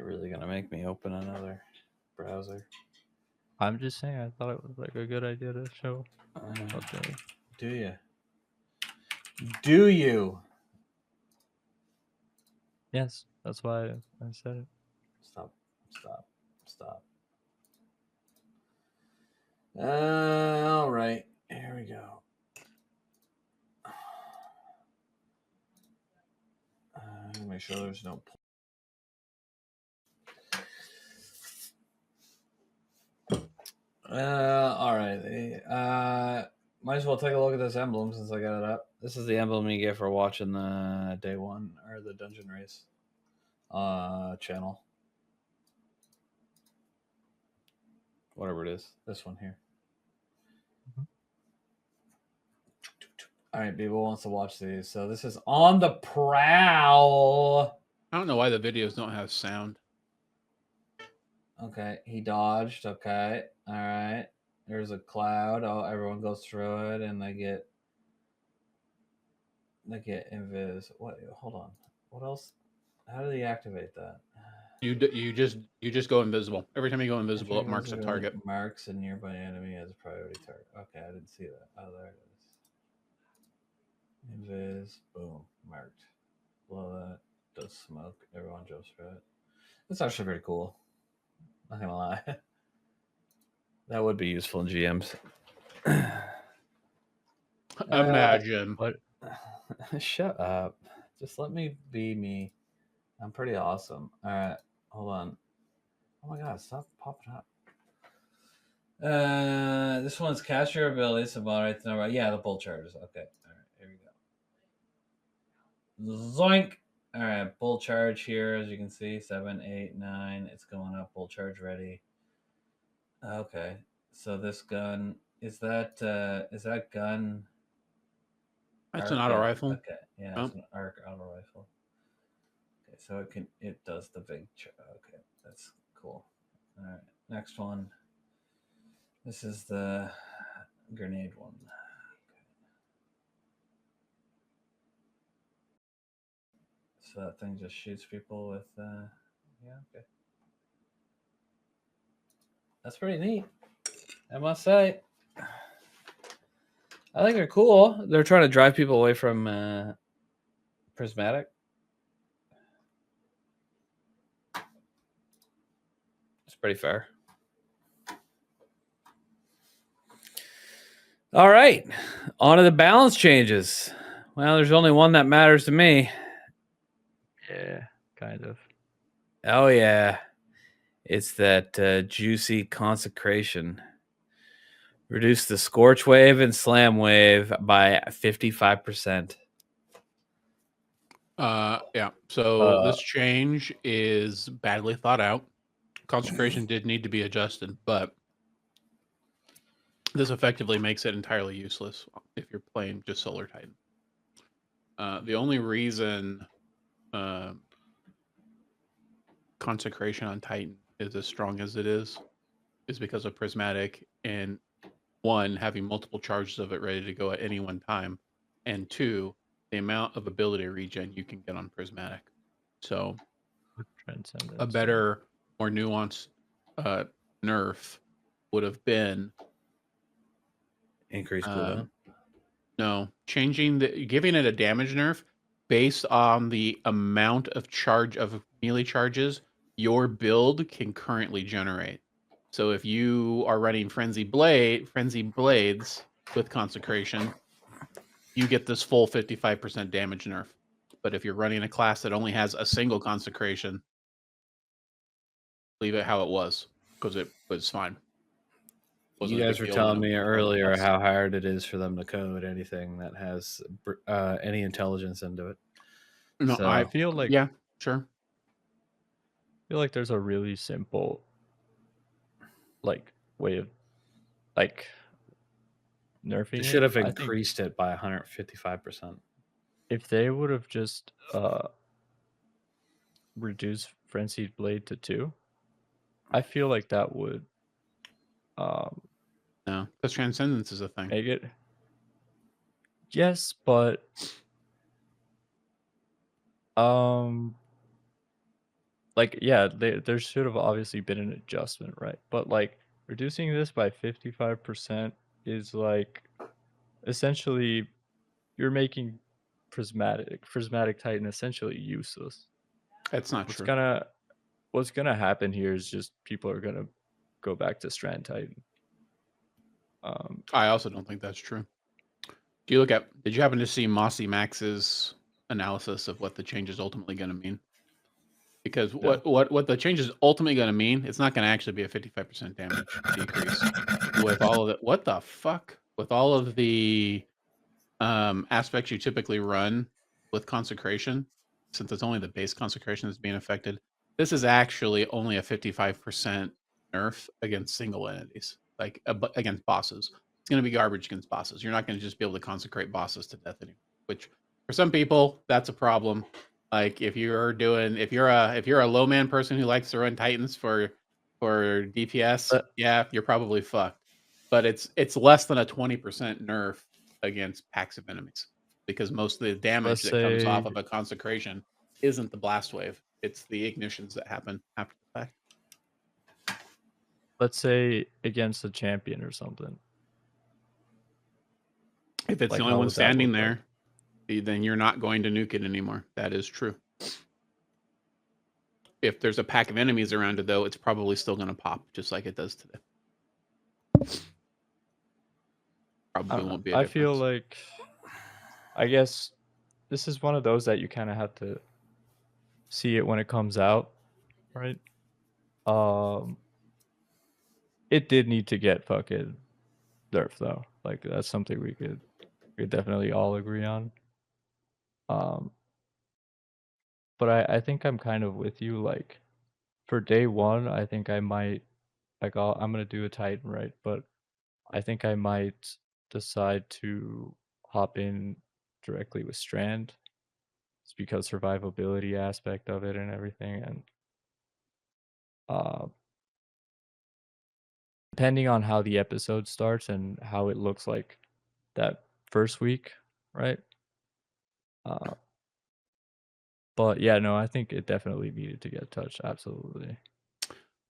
really gonna make me open another browser. I'm just saying, I thought it was like a good idea to show what the. Do you? Do you? Yes, that's why I said it. Stop. All right. Here we go. Make sure there's no. All right. Might as well take a look at this emblem since I got it up. This is the emblem you get for watching the day one or the dungeon race channel. Whatever it is. This one here. All right, people wants to watch these. So this is On the Prowl. I don't know why the videos don't have sound. Okay, he dodged. Okay, all right. There's a cloud. Oh, everyone goes through it, and they get invis. What? Hold on. What else? How do they activate that? You just go invisible. Every time you go invisible, it marks a target. Marks a nearby enemy as a priority target. Okay, I didn't see that. Oh, there it is. Invis. Boom. Marked. Below that does smoke. Everyone jumps through it. That's actually pretty cool. Not gonna lie. That would be useful in GMs. Imagine. What? Shut up. Just let me be me. I'm pretty awesome. All right. Hold on. Oh my god, stop popping up. This one's cast your abilities to moderate the number. Yeah, the bull charges. Okay. All right. Here we go. Zoink. All right. Bull charge here, as you can see, 7, 8, 9. It's going up. Bull charge ready. Okay. So this gun is that gun? That's an auto rifle. Okay. Yeah, it's an arc auto rifle. Okay, so it does the big. Okay, that's cool. All right. Next one. This is the grenade one. Okay. So that thing just shoots people with, yeah, okay. That's pretty neat, I must say. I think they're cool. They're trying to drive people away from prismatic. It's pretty fair. All right, on to the balance changes. Well, there's only one that matters to me. Yeah, kind of. Oh, yeah. It's that juicy consecration. Reduce the Scorch Wave and Slam Wave by 55%. Yeah. So this change is badly thought out. Consecration did need to be adjusted, but this effectively makes it entirely useless if you're playing just Solar Titan. The only reason Consecration on Titan is as strong as it is because of Prismatic, and one, having multiple charges of it ready to go at any one time, and two, the amount of ability regen you can get on Prismatic. So a better, more nuanced nerf would have been increased cooldown. No, giving it a damage nerf based on the amount of melee charges your build can currently generate. So if you are running Frenzy Blades with Consecration, you get this full 55% damage nerf. But if you're running a class that only has a single Consecration, leave it how it was, because it was fine. You guys were telling me earlier how hard it is for them to code anything that has any intelligence into it. No, So, I feel like, yeah, sure. I feel like there's a really simple way of nerfing they it. should have increased it by 155%. If they would have just reduced Frenzied Blade to 2, I feel like that would no, because Transcendence is a thing. Make it. Yes, but yeah, there should have obviously been an adjustment, right? But reducing this by 55% is like essentially you're making prismatic Titan essentially useless. That's not What's true. gonna happen here is just people are gonna go back to Strand Titan. I also don't think that's true. Do you look at? Did you happen to see Mossy Max's analysis of what the change is ultimately going to mean? Because No. what the change is ultimately going to mean, it's not going to actually be a 55% damage decrease with all of the what the fuck with all of the aspects you typically run with consecration, since it's only the base consecration that's being affected. This is actually only a 55% nerf against single entities, like against bosses. It's going to be garbage against bosses. You're not going to just be able to consecrate bosses to death anymore. Which for some people that's a problem. Like if you're a low man person who likes to run Titans for DPS, But yeah, you're probably fucked. But it's less than a 20% nerf against packs of enemies because most of the damage let's that comes off say of a consecration isn't the blast wave. It's the ignitions that happen after the fact. against a champion or something. If it's Like, the only how one would that standing look like? there, then you're not going to nuke it anymore. That is true. If there's a pack of enemies around it, though, it's probably still going to pop just like it does today. Probably won't be a I difference. feel like, I guess this is one of those that you kind of have to see it when it comes out, right? It did need to get fucking nerfed though. Like that's something we could definitely all agree on. But I think I'm kind of with you. Like for day one, I think I might I'm gonna do a Titan, right? But I think I might decide to hop in directly with Strand. It's because survivability aspect of it and everything, and uh, depending on how the episode starts and how it looks like that first week, right? But yeah, no, I think it definitely needed to get touched. Absolutely.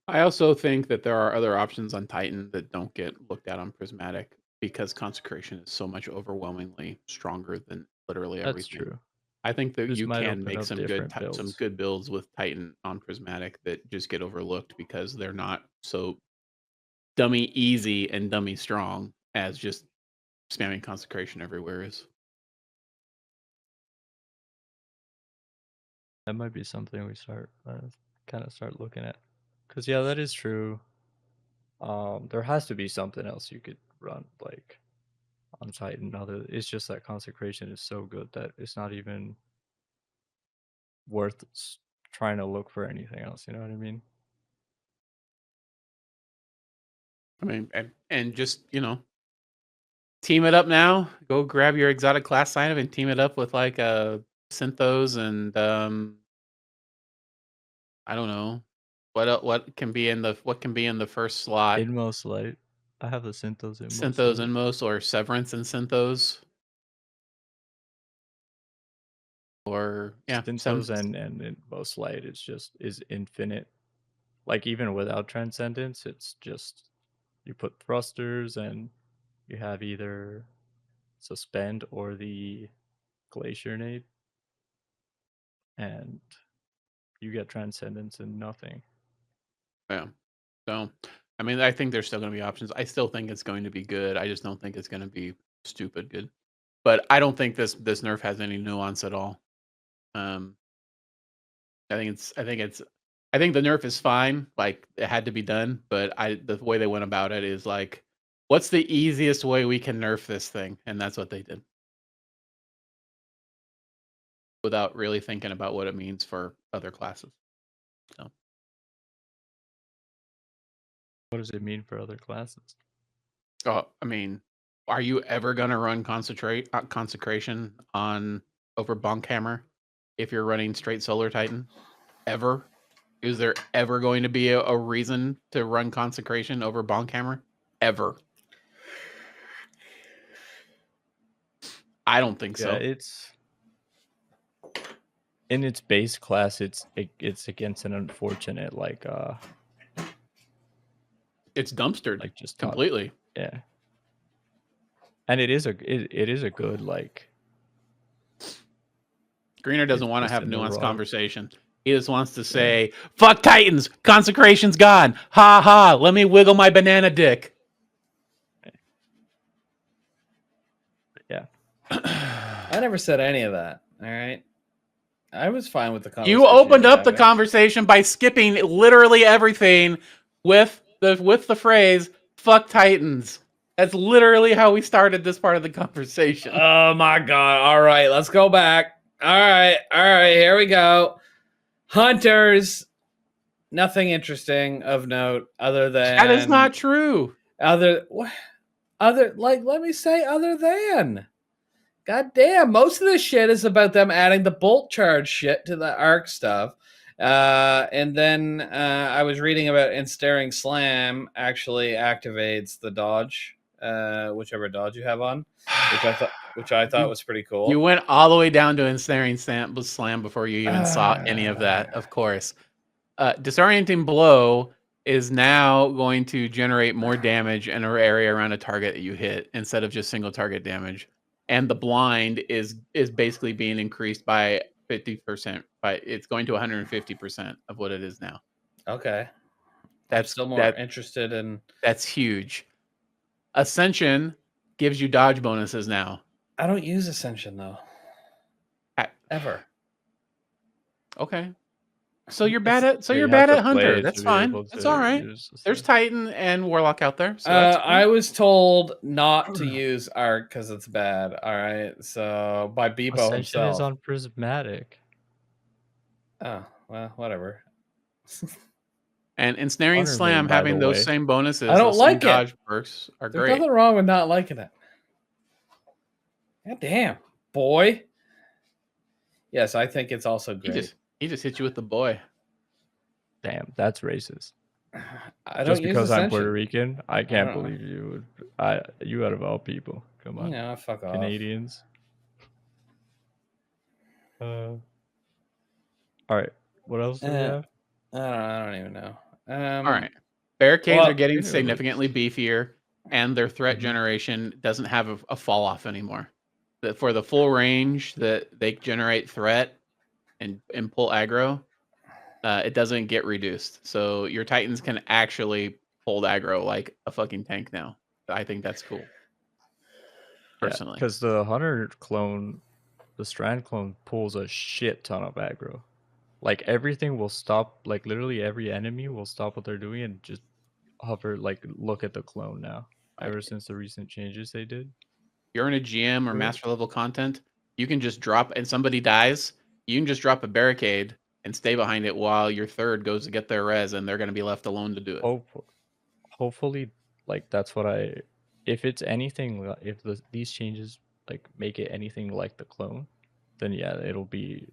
I also think that there are other options on Titan that don't get looked at on Prismatic because consecration is so much overwhelmingly stronger than literally That's everything. true. I think that This you might can open make up some different builds. good builds with Titan on Prismatic that just get overlooked because they're not so dummy easy and dummy strong as just spamming consecration everywhere is. That might be something we start kind of start looking at. Cause yeah, that is true. There has to be something else you could run like on Titan. Other, it's just that consecration is so good that it's not even worth trying to look for anything else. You know what I mean? I mean, and just team it up now. Go grab your exotic class sign and team it up with like Synthos and I don't know what can be in the first slot. Inmost light. I have the Synthos Inmost. Synthos Inmost or Severance and Synthos. Or yeah, Synthos and Inmost light is infinite. Like even without Transcendence, it's just you put thrusters and you have either Suspend or the Glacier Nade, and you get Transcendence and nothing. Yeah. So, I mean, I think there's still going to be options. I still think it's going to be good. I just don't think it's going to be stupid good. But I don't think this nerf has any nuance at all. I think the nerf is fine. Like it had to be done, but the way they went about it is like, what's the easiest way we can nerf this thing, and that's what they did, without really thinking about what it means for other classes. So, What does it mean for other classes? I mean, are you ever gonna run consecration on over Bonkhammer if you're running straight Solar Titan? Ever? Is there ever going to be a reason to run consecration over Bonkhammer? Ever? I don't think so. Yeah, it's in its base class. It's against an unfortunate It's dumpstered like just completely. Yeah. And it is a good like. Greener doesn't It's want to just have in the nuanced raw. conversation. He just wants to say, "Fuck Titans, consecration's gone. Ha ha. Let me wiggle my banana dick." Yeah. I never said any of that. All right. I was fine with the conversation. You opened we're up the having. conversation by skipping literally everything with the phrase "fuck Titans." That's literally how we started this part of the conversation. Oh my god. All right, let's go back. All right, here we go. Hunters. Nothing interesting of note other than That is not true. Other let me say other than. God damn, most of this shit is about them adding the bolt charge shit to the arc stuff. And then I was reading about ensnaring slam actually activates the dodge, whichever dodge you have on, which I thought was pretty cool. You went all the way down to ensnaring slam before you even saw any of that, of course. Disorienting blow is now going to generate more damage in an area around a target that you hit instead of just single target damage. And the blind is basically being increased by 50%. It's going to 150% of what it is now. Okay. That's still more interested in. That's huge. Ascension gives you dodge bonuses now. I don't use Ascension though. Ever. Okay. So you're bad at Hunter. That's fine. It's all right. There's Titan and Warlock out there. So that's cool. I was told not to use Arc because it's bad. All right. So by Bebo Ascension himself. is on Prismatic. Oh, well, whatever. And ensnaring Hunter slam main, by having the those way. same bonuses, I don't those like same it. dodge perks are There's great. nothing wrong with not liking it. God damn, boy. Yes, I think it's also great. He just hit you with the boy. Damn, that's racist. I don't Just use because I'm Ascension. Puerto Rican, I can't don't know. believe you would. You out of all people, come on, No, fuck off. Canadians. All right, what else do we have? I don't even know. All right, barricades are getting Greener significantly beefier, and their threat generation doesn't have a fall off anymore. For the full range that they generate threat and pull aggro, it doesn't get reduced. So your Titans can actually hold aggro like a fucking tank now. I think that's cool. Personally, because the Hunter clone, the Strand clone pulls a shit ton of aggro. Like everything will stop. Like literally every enemy will stop what they're doing and just hover. Like look at the clone now. Ever since the recent changes they did. You're in a GM or master level content, you can just drop, and somebody dies, you can just drop a barricade and stay behind it while your third goes to get their res, and they're going to be left alone to do it. Hopefully, like that's what I. If it's anything, if these changes like make it anything like the clone, then yeah, it'll be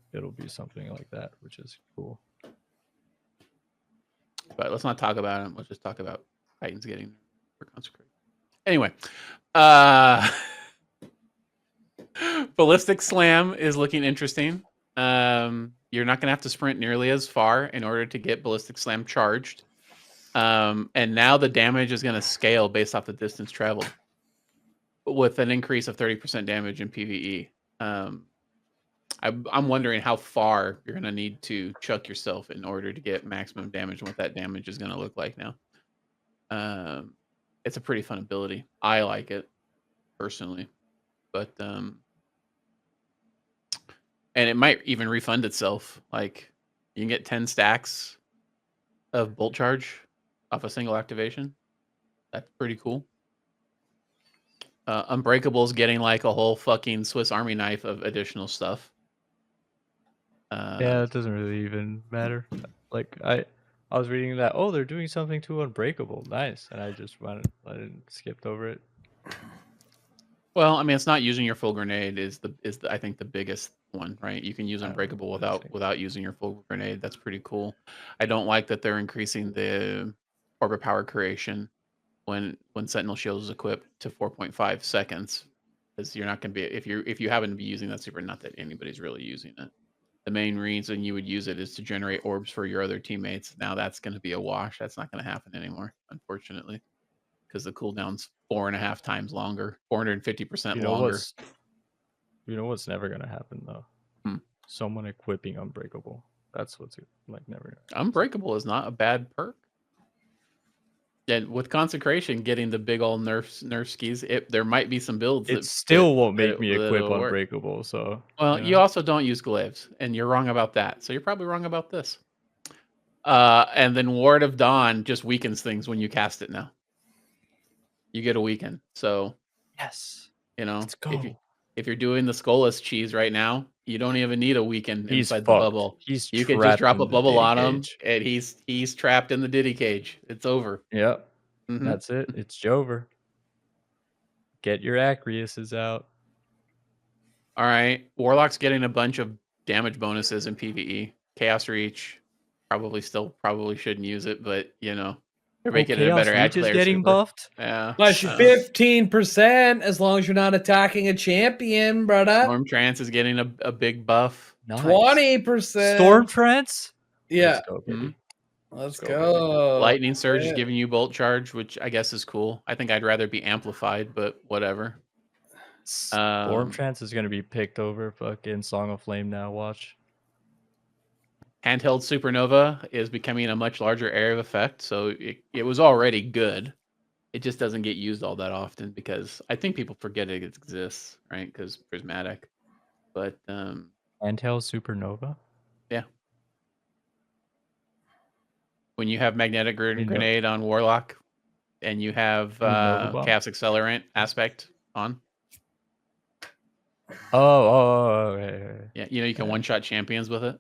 something like that, which is cool. But let's not talk about it. Let's just talk about Titans getting consecrated. Anyway, Ballistic Slam is looking interesting. You're not going to have to sprint nearly as far in order to get Ballistic Slam charged. And now the damage is going to scale based off the distance traveled with an increase of 30% damage in PvE. I'm wondering how far you're going to need to chuck yourself in order to get maximum damage and what that damage is going to look like now. It's a pretty fun ability. I like it personally, but and it might even refund itself. Like you can get 10 stacks of bolt charge off a single activation. That's pretty cool. Unbreakable's getting like a whole fucking Swiss Army knife of additional stuff. Yeah, it doesn't really even matter. Like I was reading that they're doing something to Unbreakable, nice, and I just skipped over it. Well, I mean, it's not using your full grenade is I think the biggest one, right? You can use Unbreakable without using your full grenade. That's pretty cool. I don't like that they're increasing the orbit power creation when Sentinel Shield is equipped to 4.5 seconds, because you're not going to be if you happen to be using that super. Not that anybody's really using it. the main reason you would use it is to generate orbs for your other teammates. Now that's going to be a wash. That's not going to happen anymore, unfortunately, because the cooldown's 4.5 times longer, 450% You know longer. what's never gonna happen though? Hmm. Someone equipping Unbreakable. That's what's like never. Unbreakable is not a bad perk. And with Consecration getting the big old nerf skis, there might be some builds It that still won't make me equip that'll work. Unbreakable. So Well, you also don't use glaives, and you're wrong about that. So you're probably wrong about this. And then Ward of Dawn just weakens things when you cast it now. You get a weaken. So yes, you know, let's go. if you're doing the Skullus cheese right now, you don't even need a weaken He's inside fucked. the bubble. He's You can just trapped drop in a the bubble Diddy on him, cage. and he's trapped in the Diddy cage. It's over. Yep, Mhm. that's it. It's Jover. Get your Acreuses out. All right, Warlock's getting a bunch of damage bonuses in PvE. Chaos Reach, probably shouldn't use it, but you know, they're making it a better ad Reach is player getting super. buffed. Yeah, Plus 15% as long as you're not attacking a champion, brother. Storm Trance is getting a big buff. Nice. 20%. Storm Trance. Yeah. Let's go, baby. Mhm. Let's go, go. Lightning Surge is Yeah. giving you Bolt Charge, which I guess is cool. I think I'd rather be amplified, but whatever. Storm Trance is gonna be picked over fucking Song of Flame now. Watch. Handheld Supernova is becoming a much larger area of effect, so it was already good. It just doesn't get used all that often because I think people forget it exists, right? Because Prismatic. But Handheld Supernova. yeah. When you have Magnetic You know- Grenade on Warlock and you have Nova Bomb? Chaos Accelerant aspect on. Oh, Yeah, you know you can Yeah. one-shot champions with it.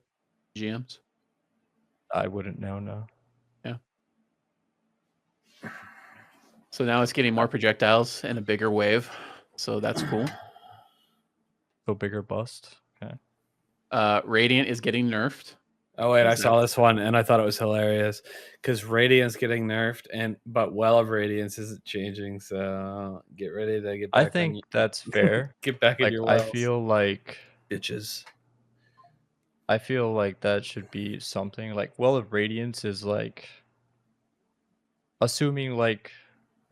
GMs. I wouldn't know. No. So now it's getting more projectiles and a bigger wave. So that's cool. Go bigger bust. Okay. Radiant is getting nerfed. Oh wait, I Is saw this one and I thought it was hilarious because Radiant's getting nerfed, but Well of Radiance isn't changing. So get ready to get back. I think that's fair. Get back in Like your I wells, feel like bitches. that should be something like Well of Radiance is like assuming like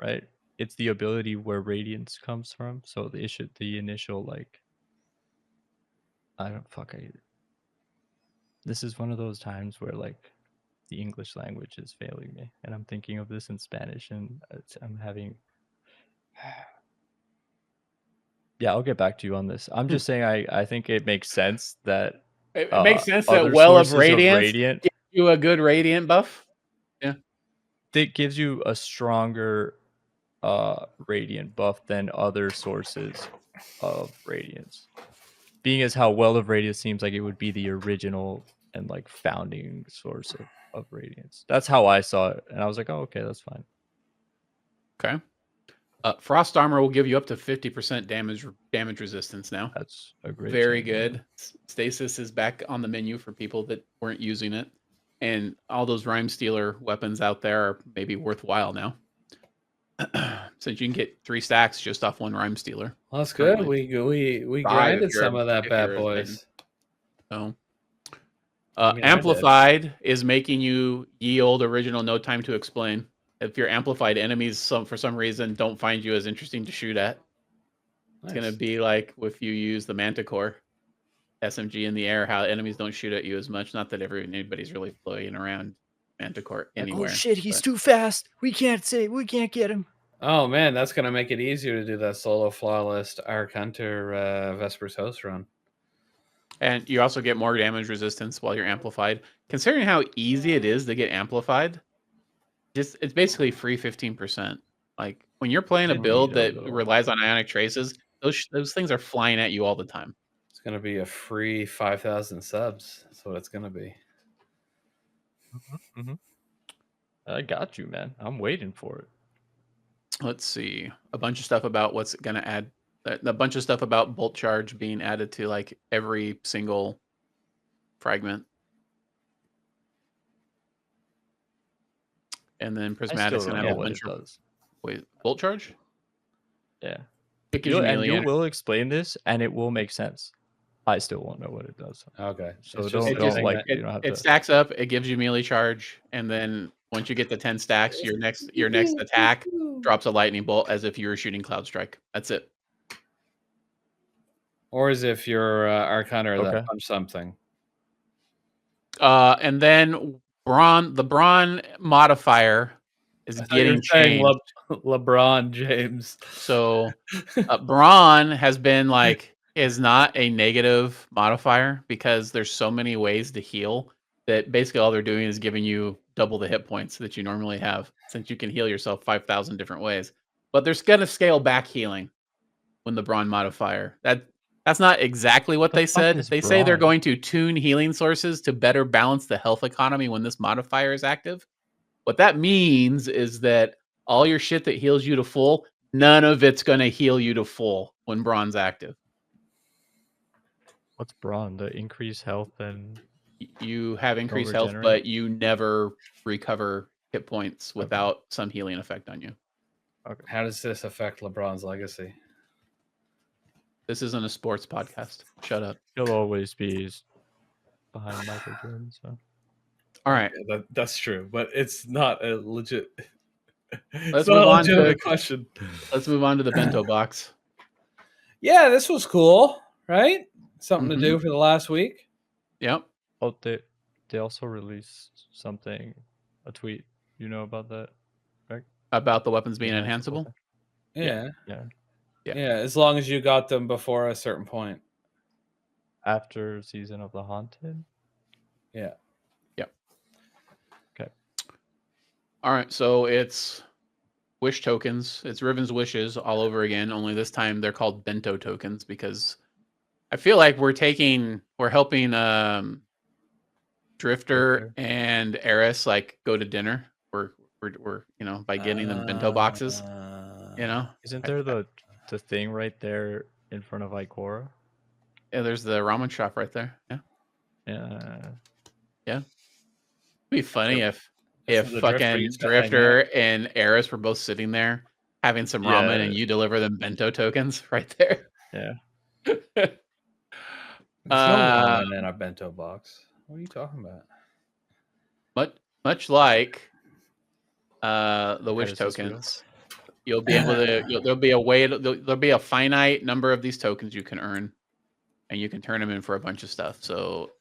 right. It's the ability where radiance comes from. So the initial like I don't fuck I. This is one of those times where like the English language is failing me, and I'm thinking of this in Spanish, and I'm having. Yeah, I'll get back to you on this. I'm just saying I think it makes sense that It makes sense that other Well of sources Radiance gives you a good Radiant buff. it gives you a stronger radiant buff than other sources of radiance. Being as how Well of Radiance seems like it would be the original and like founding source of radiance. That's how I saw it, and I was like, oh, okay, that's fine. Okay. Frost Armor will give you up to 50% damage resistance now. That's a great. Very change, yeah. good. Stasis is back on the menu for people that weren't using it. And all those Rhyme Stealer weapons out there are maybe worthwhile now. Since you can get 3 stacks just off one Rhyme Stealer. Well, that's good. Currently. We 5 grinded if you're some of that if bad you're a boys. So, I mean, I did. Amplified is making you ye old original No Time to Explain. If your amplified enemies for some reason don't find you as interesting to shoot at, it's Nice. gonna be like if you use the Manticore SMG in the air, how enemies don't shoot at you as much. Not that anybody's really flying around Manticore anywhere. Oh shit, he's but- too fast. We can't get him. Oh man, that's gonna make it easier to do that solo flawless Arc Hunter Vesper's Host run. And you also get more damage resistance while you're amplified. Considering how easy it is to get amplified, it's basically free 15%. Like when you're playing a build that relies on ionic traces, those things are flying at you all the time. It's gonna be a free 5,000 subs. That's what it's gonna be. Mm-hmm. I got you, man. I'm waiting for it. Let's see. A bunch of stuff about what's going to add. A bunch of stuff about Bolt Charge being added to like every single fragment. And then Prismatic's going to have a bunch of... Wait, Bolt Charge? Yeah. It gives you And you melee will explain this, and it will make sense. I still won't know what it does. Okay. So It's don't just like that- you don't have It to. stacks up. It gives you melee charge, and then once you get the 10 stacks, your next attack drops a lightning bolt as if you were shooting Cloud Strike. That's it. Or as if you're Arcana that Okay. punch something. And then the Braun modifier is I thought you were getting saying changed. LeBron James. So Braun has been is not a negative modifier because there's so many ways to heal that basically all they're doing is giving you double the hit points that you normally have, since you can heal yourself 5,000 different ways. But there's gonna scale back healing when the Braun modifier. That's not exactly what they said. is They say they're Braun? going to tune healing sources to better balance the health economy when this modifier is active. What that means is that all your shit that heals you to full, none of it's going to heal you to full when Braun's active. What's Braun? The increased health and You have increased Don't health, regenerate? but you never recover hit points without some healing effect on you. How does this affect LeBron's legacy? This isn't a sports podcast. Shut up. he'll always be behind Michael Jordan. So All right. Yeah, that's true, but it's not a legit. Let's move on to question. Let's move on to the bento box. Yeah, this was cool, right? Something to do for the last week. Yep. oh, they also released something, a tweet. You know about that, right? About the weapons being Enhanceable enhanceable. thing? Yeah. Yeah. Yeah, as long as you got them before a certain point. After Season of the Haunted. Yeah. Yep. Okay. All right. So it's wish tokens. It's Riven's wishes all over again. Only this time they're called bento tokens because I feel like we're helping Drifter and Eris go to dinner. We're by getting them bento boxes. Isn't there the thing right there in front of Ikora? Yeah, there's the ramen shop right there. Yeah. Yeah. It'd be funny if That's where the Drifter fucking used to hang Drifter and Eris were both sitting there having some ramen and you deliver them bento tokens right there. Yeah. There's no ramen in our bento box. What are you talking about? Much like the wish Heresy tokens, you'll be able to. There'll be a way. There'll be a finite number of these tokens you can earn, and you can turn them in for a bunch of stuff. So,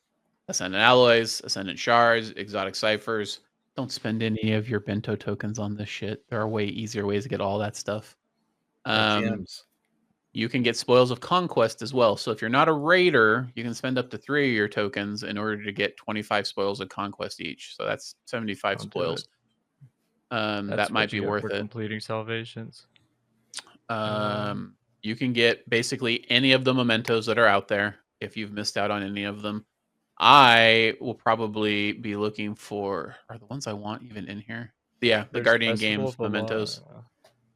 Ascendant Alloys, Ascendant Shards, Exotic Ciphers. Don't spend any of your bento tokens on this shit. There are way easier ways to get all that stuff. Gems. You can get Spoils of Conquest as well. So if you're not a raider, you can spend up to 3 of your tokens in order to get 25 Spoils of Conquest each. So that's 75 Don't do spoils. That's that might what be you get worth for it. completing salvations. You can get basically any of the mementos that are out there if you've missed out on any of them. I will probably be looking for, are the ones I want even in here? Yeah, the There's Guardian Festival Games of Alarm. mementos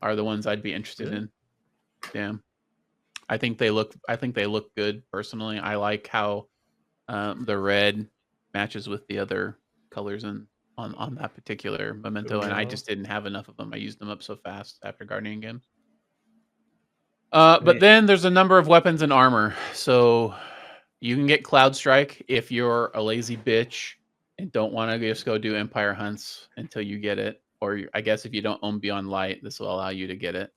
are the ones I'd be interested in. Yeah. I think they look good personally. I like how the red matches with the other colors on that particular memento, and I just didn't have enough of them. I used them up so fast after Guardian Games. But then there's a number of weapons and armor. So you can get Cloud Strike if you're a lazy bitch and don't want to just go do Empire hunts until you get it. Or I guess if you don't own Beyond Light, this will allow you to get it.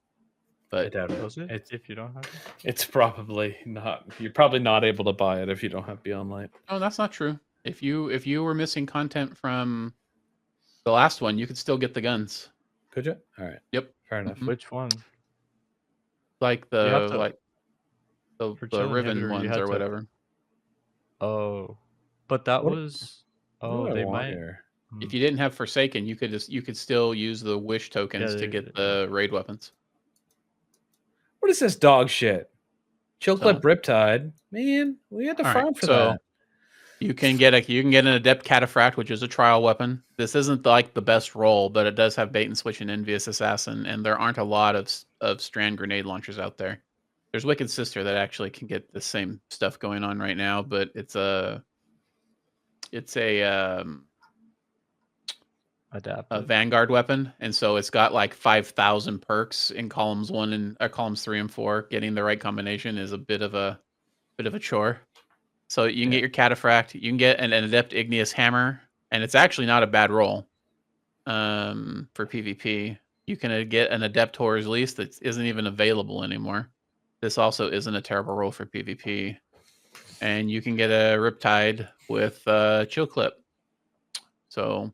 I But doubt it. It's if you don't have it. It's probably not. You're probably not able to buy it if you don't have Beyond Light. no, that's not true. If you were missing content from the last one, you could still get the guns. Could you? All right. Yep. Fair enough. Mhm. Which one? Like You have to- the for Chill Riven Inhibitor, you ones had or to- whatever. Oh, but that What- was. What Oh, do I they want might. here? If you didn't have Forsaken, you could still use the wish tokens Yeah, to yeah, get yeah. the raid weapons. What is this dog shit? Chill So- Clip Riptide. Man, we had to All right, farm for so- that. You can get an Adept Cataphract, which is a trial weapon. This isn't like the best roll, but it does have bait and switch and Envious Assassin, and there aren't a lot of Strand grenade launchers out there. There's Wicked Sister that actually can get the same stuff going on right now, but it's a Adapted. Vanguard weapon, and so it's got like 5,000 perks in columns 3 and 4. Getting the right combination is a bit of a chore. So you can get your Cataphract, you can get an Adept Igneous Hammer, and it's actually not a bad roll for PvP. You can get an Adept Horror's Lease that isn't even available anymore. This also isn't a terrible roll for PvP. And you can get a Riptide with Chill Clip. So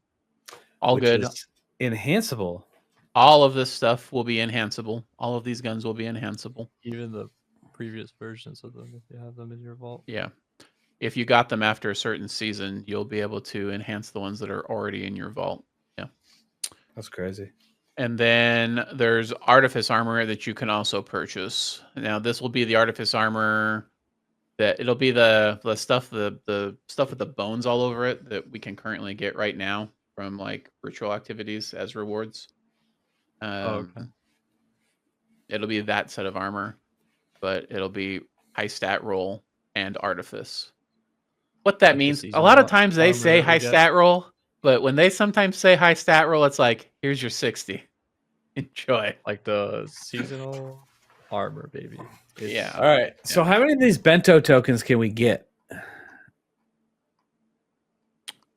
all Which good. is enhanceable. All of this stuff will be enhanceable. All of these guns will be enhanceable. Even the previous versions of them, if you have them in your vault. Yeah. If you got them after a certain season, you'll be able to enhance the ones that are already in your vault. Yeah. That's crazy. And then there's Artifice Armor that you can also purchase. Now, this will be the Artifice Armor that it'll be the stuff the stuff with the bones all over it that we can currently get right now from like ritual activities as rewards. Okay. It'll be that set of armor, but it'll be high stat roll and artifice. What that Like the means, a seasonal lot of times they armor say that we high get? stat roll, but when they sometimes say high stat roll, it's like, here's your 60. Enjoy. Like the seasonal armor, baby. Yeah. All right. So how many of these bento tokens can we get?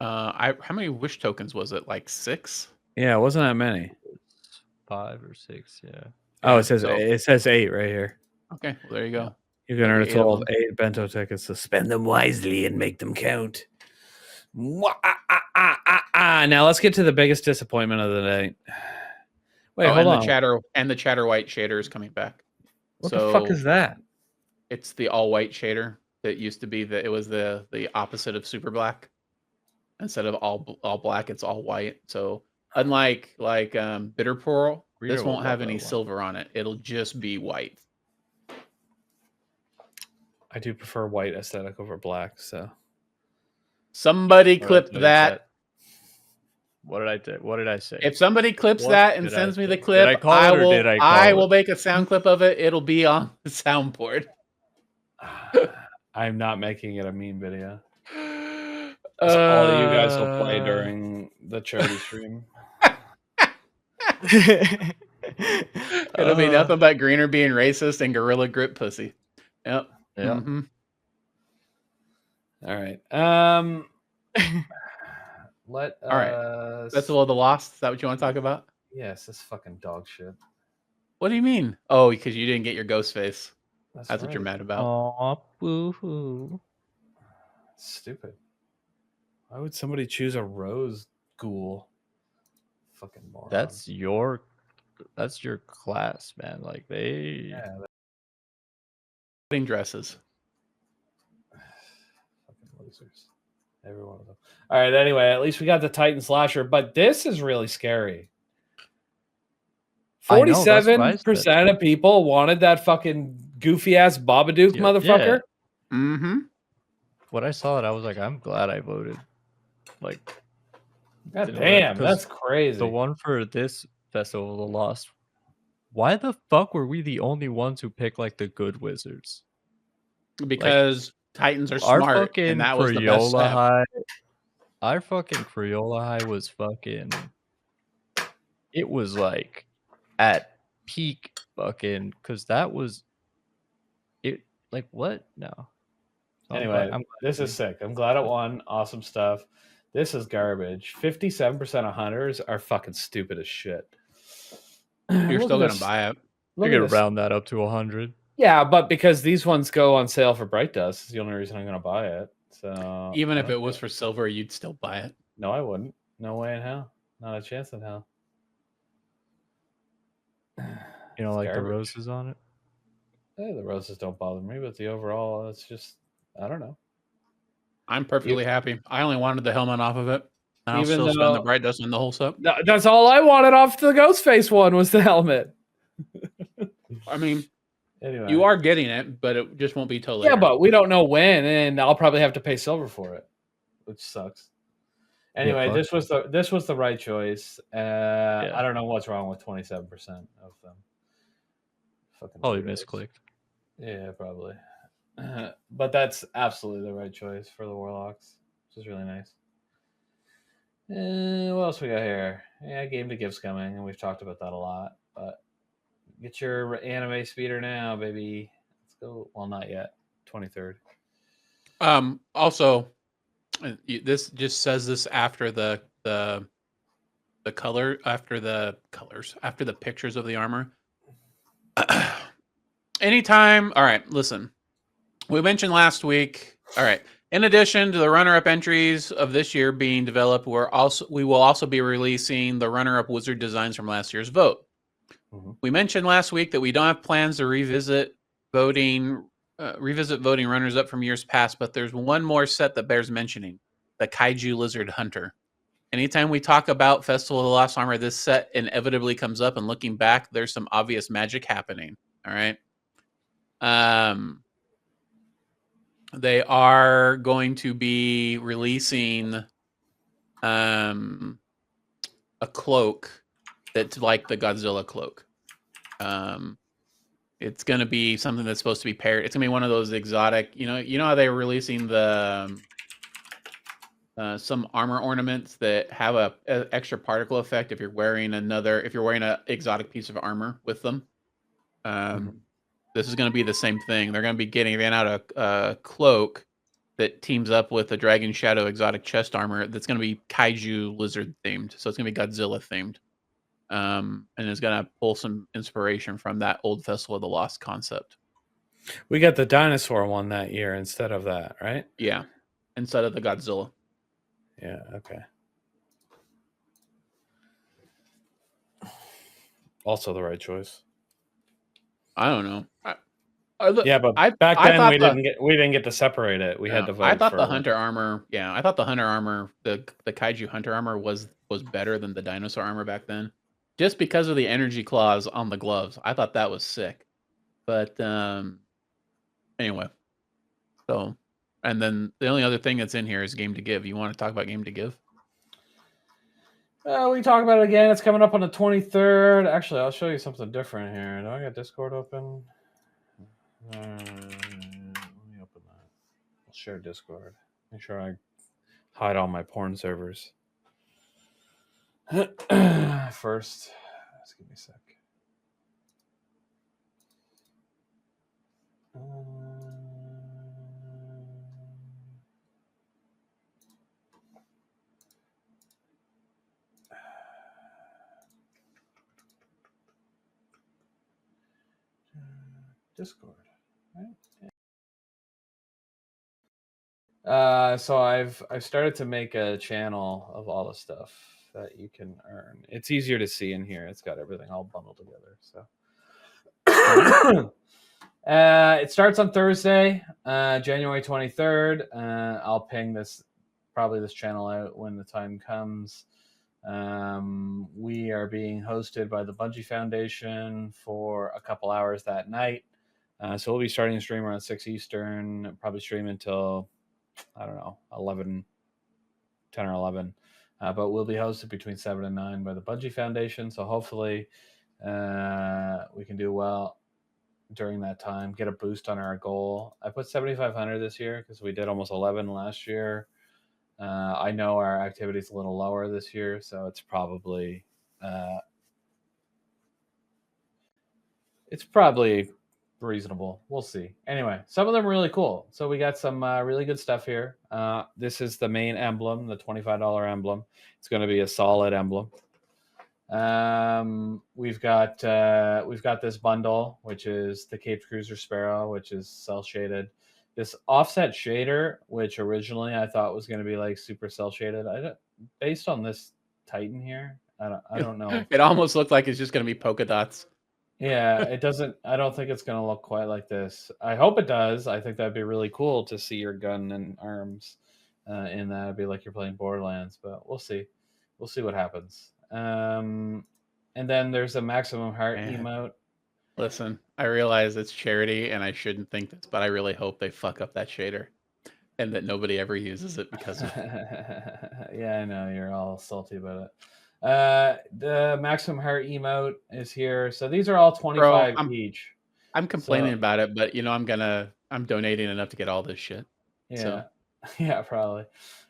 How many wish tokens was it? Like 6? Yeah, it wasn't that many. 5 or 6, yeah. Oh, Yeah, it says 8 right here. Okay, well, there you go. You can earn a Maybe 8 total of of 8 bento tickets, so spend them wisely and make them count. Now let's get to the biggest disappointment of the night. Wait, hold on. The chatter white shader is coming back. What the fuck is that? It's the all white shader that used to be it was the opposite of super black. Instead of all black, it's all white. So unlike Bitter Pearl, this won't have any silver on it. It'll just be white. I do prefer white aesthetic over black, so somebody clip that. What did I say? If somebody clips that and sends me the clip, I will make a sound clip of it. It'll be on the soundboard. I'm not making it a meme video. So all you guys will play during the charity stream. It'll be nothing but Greener being racist and Gorilla Grip pussy. Yep. Yeah. Mm-hmm. All right. All right. Festival of the Lost. Is that what you want to talk about? Yes, this fucking dog shit. What do you mean? Oh, because you didn't get your ghost face. That's right. What you're mad about. Aw, boo-hoo. Stupid. Why would somebody choose a rose ghoul? Fucking moron. That's your class, man. Like they wedding dresses. Fucking losers. Every one of them. All right, anyway, at least we got the Titan Slasher, but this is really scary. 47% of people wanted that fucking goofy ass Babadook motherfucker. Yeah. Mm-hmm. When I saw it, I was like, I'm glad I voted. Like, God damn, that's crazy. The one for this Festival of the Lost. Why the fuck were we the only ones who picked like the good wizards? Because Titans are smart, and that was the best step. Our fucking Crayola High was fucking. It was like at peak fucking, because that was it. Like what? No. Anyway, this is sick. I'm glad it won. Awesome stuff. This is garbage. 57% of hunters are fucking stupid as shit. You're still gonna buy it. You're gonna round that up to 100. Yeah, but because these ones go on sale for Bright Dust, is the only reason I'm gonna buy it. So even if it was for silver, you'd still buy it. No, I wouldn't. No way in hell. Not a chance in hell. You know, like the roses on it. Yeah, the roses don't bother me, but the overall, it's just, I don't know. I'm perfectly happy. I only wanted the helmet off of it. I'll still spend the Bright Dust on the whole set. That's all I wanted off the Ghostface one was the helmet. I mean, anyway, you are getting it, but it just won't be till later. Yeah, but we don't know when, and I'll probably have to pay silver for it, which sucks. Anyway, this was the right choice. I don't know what's wrong with 27% of them. Fucking probably misclicked. Yeah, probably. But that's absolutely the right choice for the Warlocks, which is really nice. What else we got here? Yeah, Game2Give's coming, and we've talked about that a lot. But get your anime speeder now, baby. Let's go. Well, not yet. 23rd. Also, this just says this after the color, after the colors, after the pictures of the armor. Anytime. All right, listen. We mentioned last week. All right. In addition to the runner-up entries of this year being developed, we will also be releasing the runner-up wizard designs from last year's vote. Mhm. We mentioned last week that we don't have plans to revisit voting runners-up from years past, but there's one more set that bears mentioning: the Kaiju Lizard Hunter. Anytime we talk about Festival of the Lost Armor, this set inevitably comes up, and looking back, there's some obvious magic happening. All right. They are going to be releasing a cloak that's like the Godzilla cloak. It's going to be something that's supposed to be paired. It's going to be one of those exotic, you know how they were releasing the some armor ornaments that have a extra particle effect if you're wearing an exotic piece of armor with them. This is going to be the same thing. They're going to be getting out a cloak that teams up with the Dragon Shadow exotic chest armor that's going to be Kaiju Lizard themed. So it's going to be Godzilla themed. And it's going to pull some inspiration from that old Festival of the Lost concept. We got the dinosaur one that year instead of that, right? Yeah. Instead of the Godzilla. Yeah, okay. Also the right choice. I don't know. Yeah, but back then we didn't get to separate it. We had to vote. I thought the hunter armor. Yeah, I thought the hunter armor, the Kaiju hunter armor was better than the dinosaur armor back then, just because of the energy claws on the gloves. I thought that was sick. But anyway, so and then the only other thing that's in here is Game2Give. You want to talk about Game2Give? We talk about it again. It's coming up on the 23rd. Actually, I'll show you something different here. Do I got Discord open? Let me open that. I'll share Discord. Make sure I hide all my porn servers. First, just give me a sec. Discord, right? So I've started to make a channel of all the stuff that you can earn. It's easier to see in here. It's got everything all bundled together. So it starts on Thursday, January 23rd. I'll ping this channel out when the time comes. We are being hosted by the Bungie Foundation for a couple hours that night. So we'll be starting the stream around 6 Eastern, probably stream until, I don't know, 10 or 11. But we'll be hosted between 7 and 9 by the Bungie Foundation. So hopefully we can do well during that time, get a boost on our goal. I put 7,500 this year because we did almost 11 last year. I know our activity is a little lower this year, so it's probably reasonable. We'll see. Anyway, some of them are really cool. So we got some really good stuff here. This is the main emblem, the $25 emblem. It's going to be a solid emblem. We've got this bundle, which is the Caped Cruiser Sparrow, which is cell shaded. This offset shader, which originally I thought was going to be like super cell shaded. Based on this Titan here, I don't know. It almost looked like it's just going to be polka dots. Yeah, it doesn't. I don't think it's going to look quite like this. I hope it does. I think that'd be really cool to see your gun and arms in that. It'd be like you're playing Borderlands, but we'll see. We'll see what happens. And then there's a maximum heart emote. Listen, I realize it's charity and I shouldn't think this, but I really hope they fuck up that shader and that nobody ever uses it because of it. Yeah, I know you're all salty about it. The maximum heart emote is here. So these are all 25 each. I'm complaining about it, but I'm donating enough to get all this shit. Yeah. So. Yeah, probably.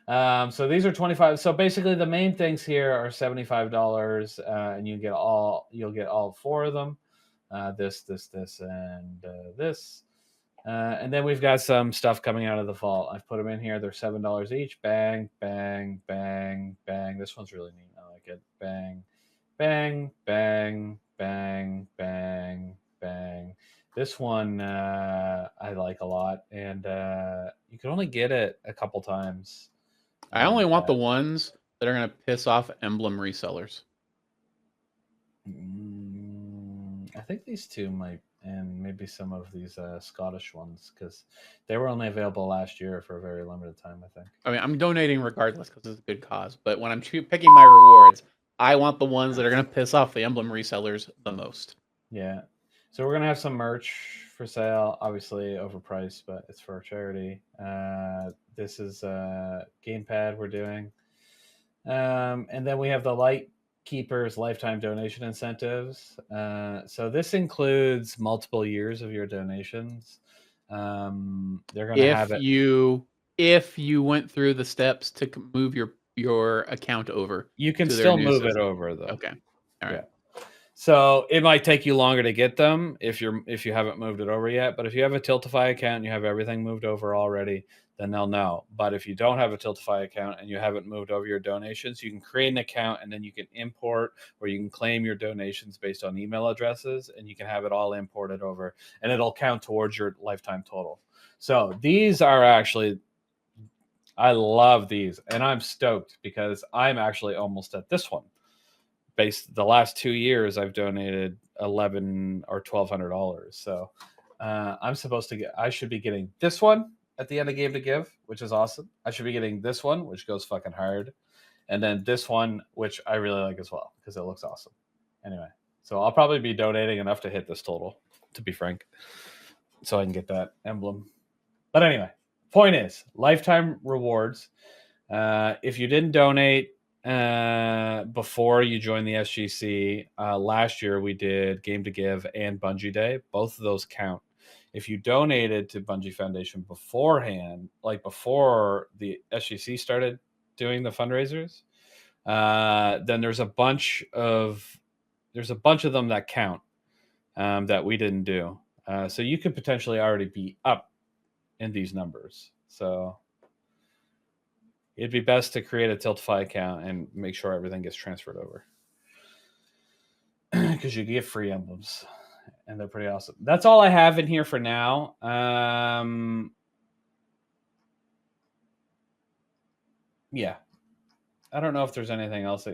So these are 25. So basically the main things here are $75, and you'll get all 4 of them. This, and this. And then we've got some stuff coming out of the vault. I've put them in here. They're $7 each. Bang, bang, bang, bang. This one's really neat. I like it. Bang, bang, bang, bang, bang, bang. This one I like a lot, and you can only get it a couple times. I only want the ones that are going to piss off emblem resellers. I think these two might, and maybe some of these Scottish ones, because they were only available last year for a very limited time, I think. I mean, I'm donating regardless because it's a good cause. But when I'm picking my rewards, I want the ones that are going to piss off the emblem resellers the most. Yeah. So we're going to have some merch for sale, obviously overpriced, but it's for charity. This is a gamepad we're doing. And then we have the Light Keepers lifetime donation incentives. So this includes multiple years of your donations. They're going to have it. If you went through the steps to move your account over. You can still move it over, though. Okay. All right. Yeah. So it might take you longer to get them if you haven't moved it over yet. But if you have a Tiltify account and you have everything moved over already, then they'll know. But if you don't have a Tiltify account and you haven't moved over your donations, you can create an account and then you can import, or you can claim your donations based on email addresses, and you can have it all imported over, and it'll count towards your lifetime total. So these are actually, I love these, and I'm stoked because I'm actually almost at this one. The last 2 years, I've donated $1,100 or $1,200. So I should be getting this one at the end of Game to Give, which is awesome. I should be getting this one, which goes fucking hard. And then this one, which I really like as well, because it looks awesome. Anyway, so I'll probably be donating enough to hit this total, to be frank, so I can get that emblem. But anyway, point is, lifetime rewards. If you didn't donate before you joined the SGC, last year we did Game to Give and Bungie Day. Both of those count. If you donated to Bungie Foundation beforehand, like before the SGC started doing the fundraisers, then there's a bunch of them that count that we didn't do. So you could potentially already be up in these numbers. So it'd be best to create a Tiltify account and make sure everything gets transferred over, because you get free emblems, and they're pretty awesome. That's all I have in here for now. Yeah, I don't know if there's anything else.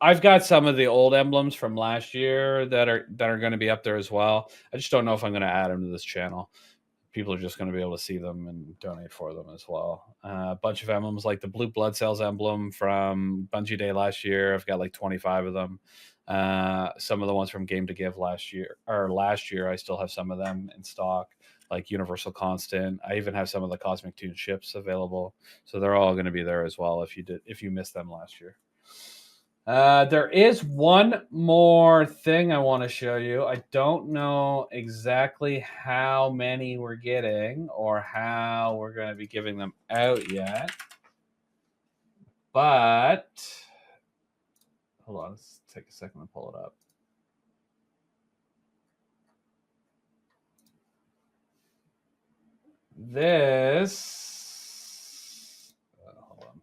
I've got some of the old emblems from last year that are going to be up there as well. I just don't know if I'm going to add them to this channel. People are just going to be able to see them and donate for them as well. A bunch of emblems like the Blue Blood Cells emblem from Bungie Day last year. I've got like 25 of them. Some of the ones from Game to Give last year, I still have some of them in stock, like Universal Constant. I even have some of the Cosmic Tune ships available. So they're all going to be there as well if you missed them last year. There is one more thing I want to show you. I don't know exactly how many we're getting or how we're going to be giving them out yet. But hold on, let's take a second to pull it up. This, hold on.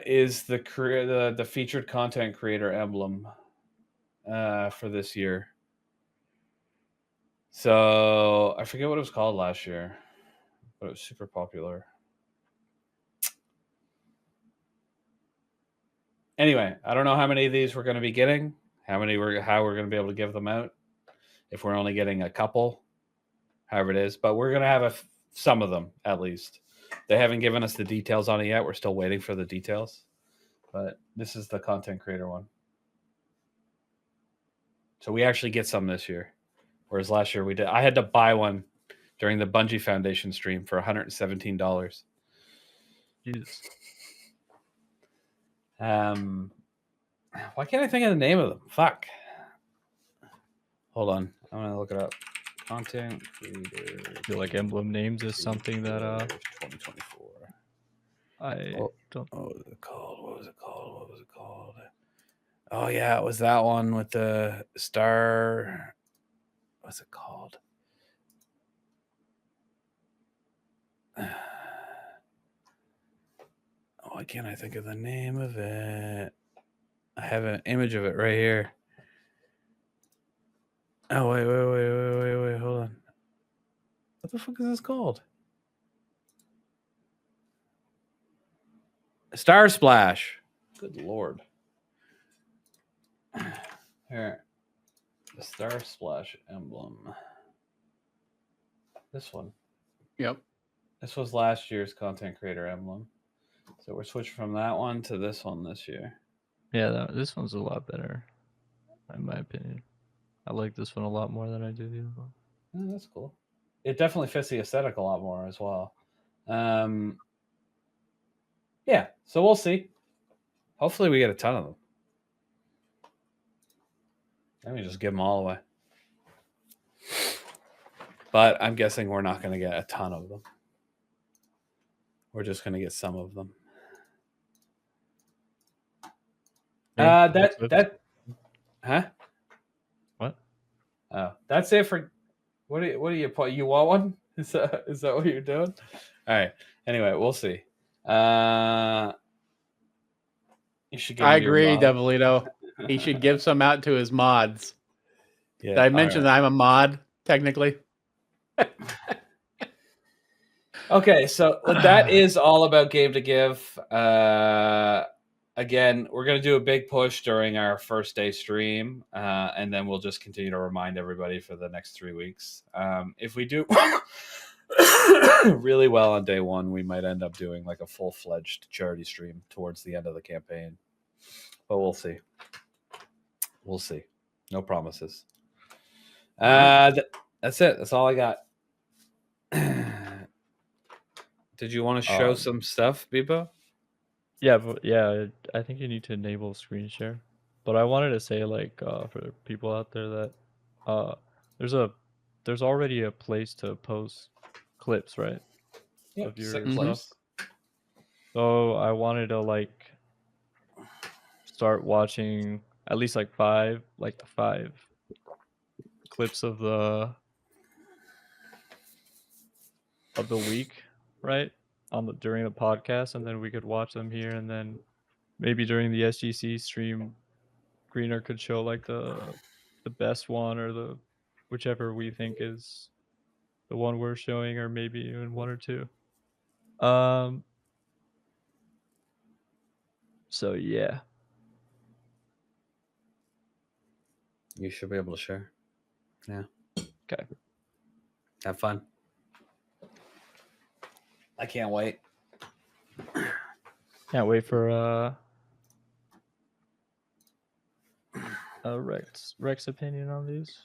Is the featured content creator emblem for this year. So I forget what it was called last year, but it was super popular. Anyway, I don't know how many of these we're going to be getting, how we're going to be able to give them out, if we're only getting a couple, however it is. But we're going to have some of them at least. They haven't given us the details on it yet. We're still waiting for the details. But this is the content creator one. So we actually get some this year. Whereas last year I had to buy one during the Bungie Foundation stream for $117. Jesus. Why can't I think of the name of them? Fuck. Hold on. I'm going to look it up. Content creator. I feel like emblem names is something that 2024. I don't. What was it called? Oh yeah, it was that one with the star. What's it called? Why can't I think of the name of it? I have an image of it right here. Oh wait, hold on. What the fuck is this called? Star Splash. Good lord. Here. The Star Splash emblem. This one. Yep. This was last year's content creator emblem. So we're switching from that one to this one this year. Yeah, this one's a lot better, in my opinion. I like this one a lot more than I do the other one. Oh, that's cool. It definitely fits the aesthetic a lot more as well. Yeah, so we'll see. Hopefully we get a ton of them. Let me just give them all away. But I'm guessing we're not going to get a ton of them. We're just going to get some of them. Hey, Huh? What? Oh, that's it for. What do you put? You want one? Is that what you're doing? All right. Anyway, we'll see. You should. I agree, Devilito. He should give some out to his mods. Yeah. Did I mention that I'm a mod technically? Okay, so that is all about Game2Give. Again, we're going to do a big push during our first day stream, and then we'll just continue to remind everybody for the next 3 weeks. If we do really well on day one, we might end up doing like a full-fledged charity stream towards the end of the campaign. But we'll see. We'll see. No promises. That's it. That's all I got. Did you want to show some stuff, Bebo? Yeah, I think you need to enable screen share. But I wanted to say, like, for people out there that there's already a place to post clips, right? Yeah, of your sick stuff. clips. So I wanted to like start watching at least like the 5 clips of the week, right? During the podcast, and then we could watch them here, and then maybe during the SGC stream, Greener could show like the best one, or the whichever we think is the one we're showing, or maybe even 1 or 2. So yeah. You should be able to share. Yeah. Okay. Have fun. I can't wait. Can't wait for Rex's opinion on these.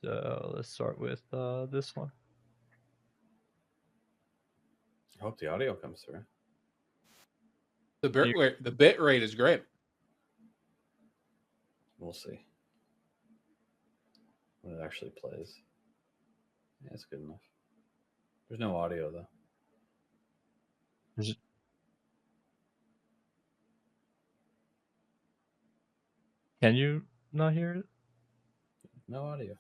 So let's start with this one. I hope the audio comes through. The bit rate is great. We'll see when it actually plays. Yeah, it's good enough. There's no audio though. Can you not hear it? No audio.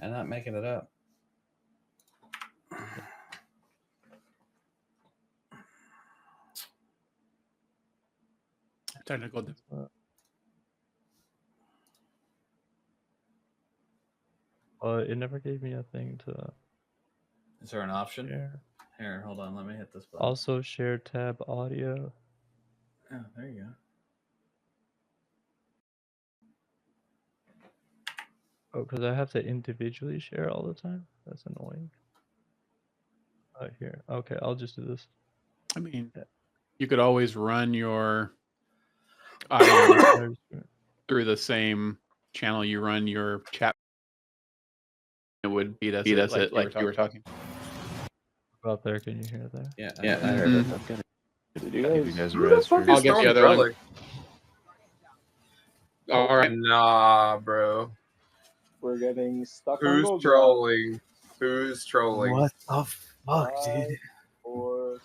I'm not making it up. Technical. It never gave me a thing to. Is there an option? Share. Here, hold on. Let me hit this button. Also, share tab audio. Oh, there you go. Oh, because I have to individually share all the time? That's annoying. Here. Okay, I'll just do this. I mean, you could always run your audio through the same channel you run your chat. It would beat us like you were talking. Out there, can you hear that? Yeah, I heard that. I'm gonna give you guys a rest. I'll get the other one. All right. Nah, bro. We're getting stuck. Who's trolling? Who's trolling? What Fuck, dude. 4.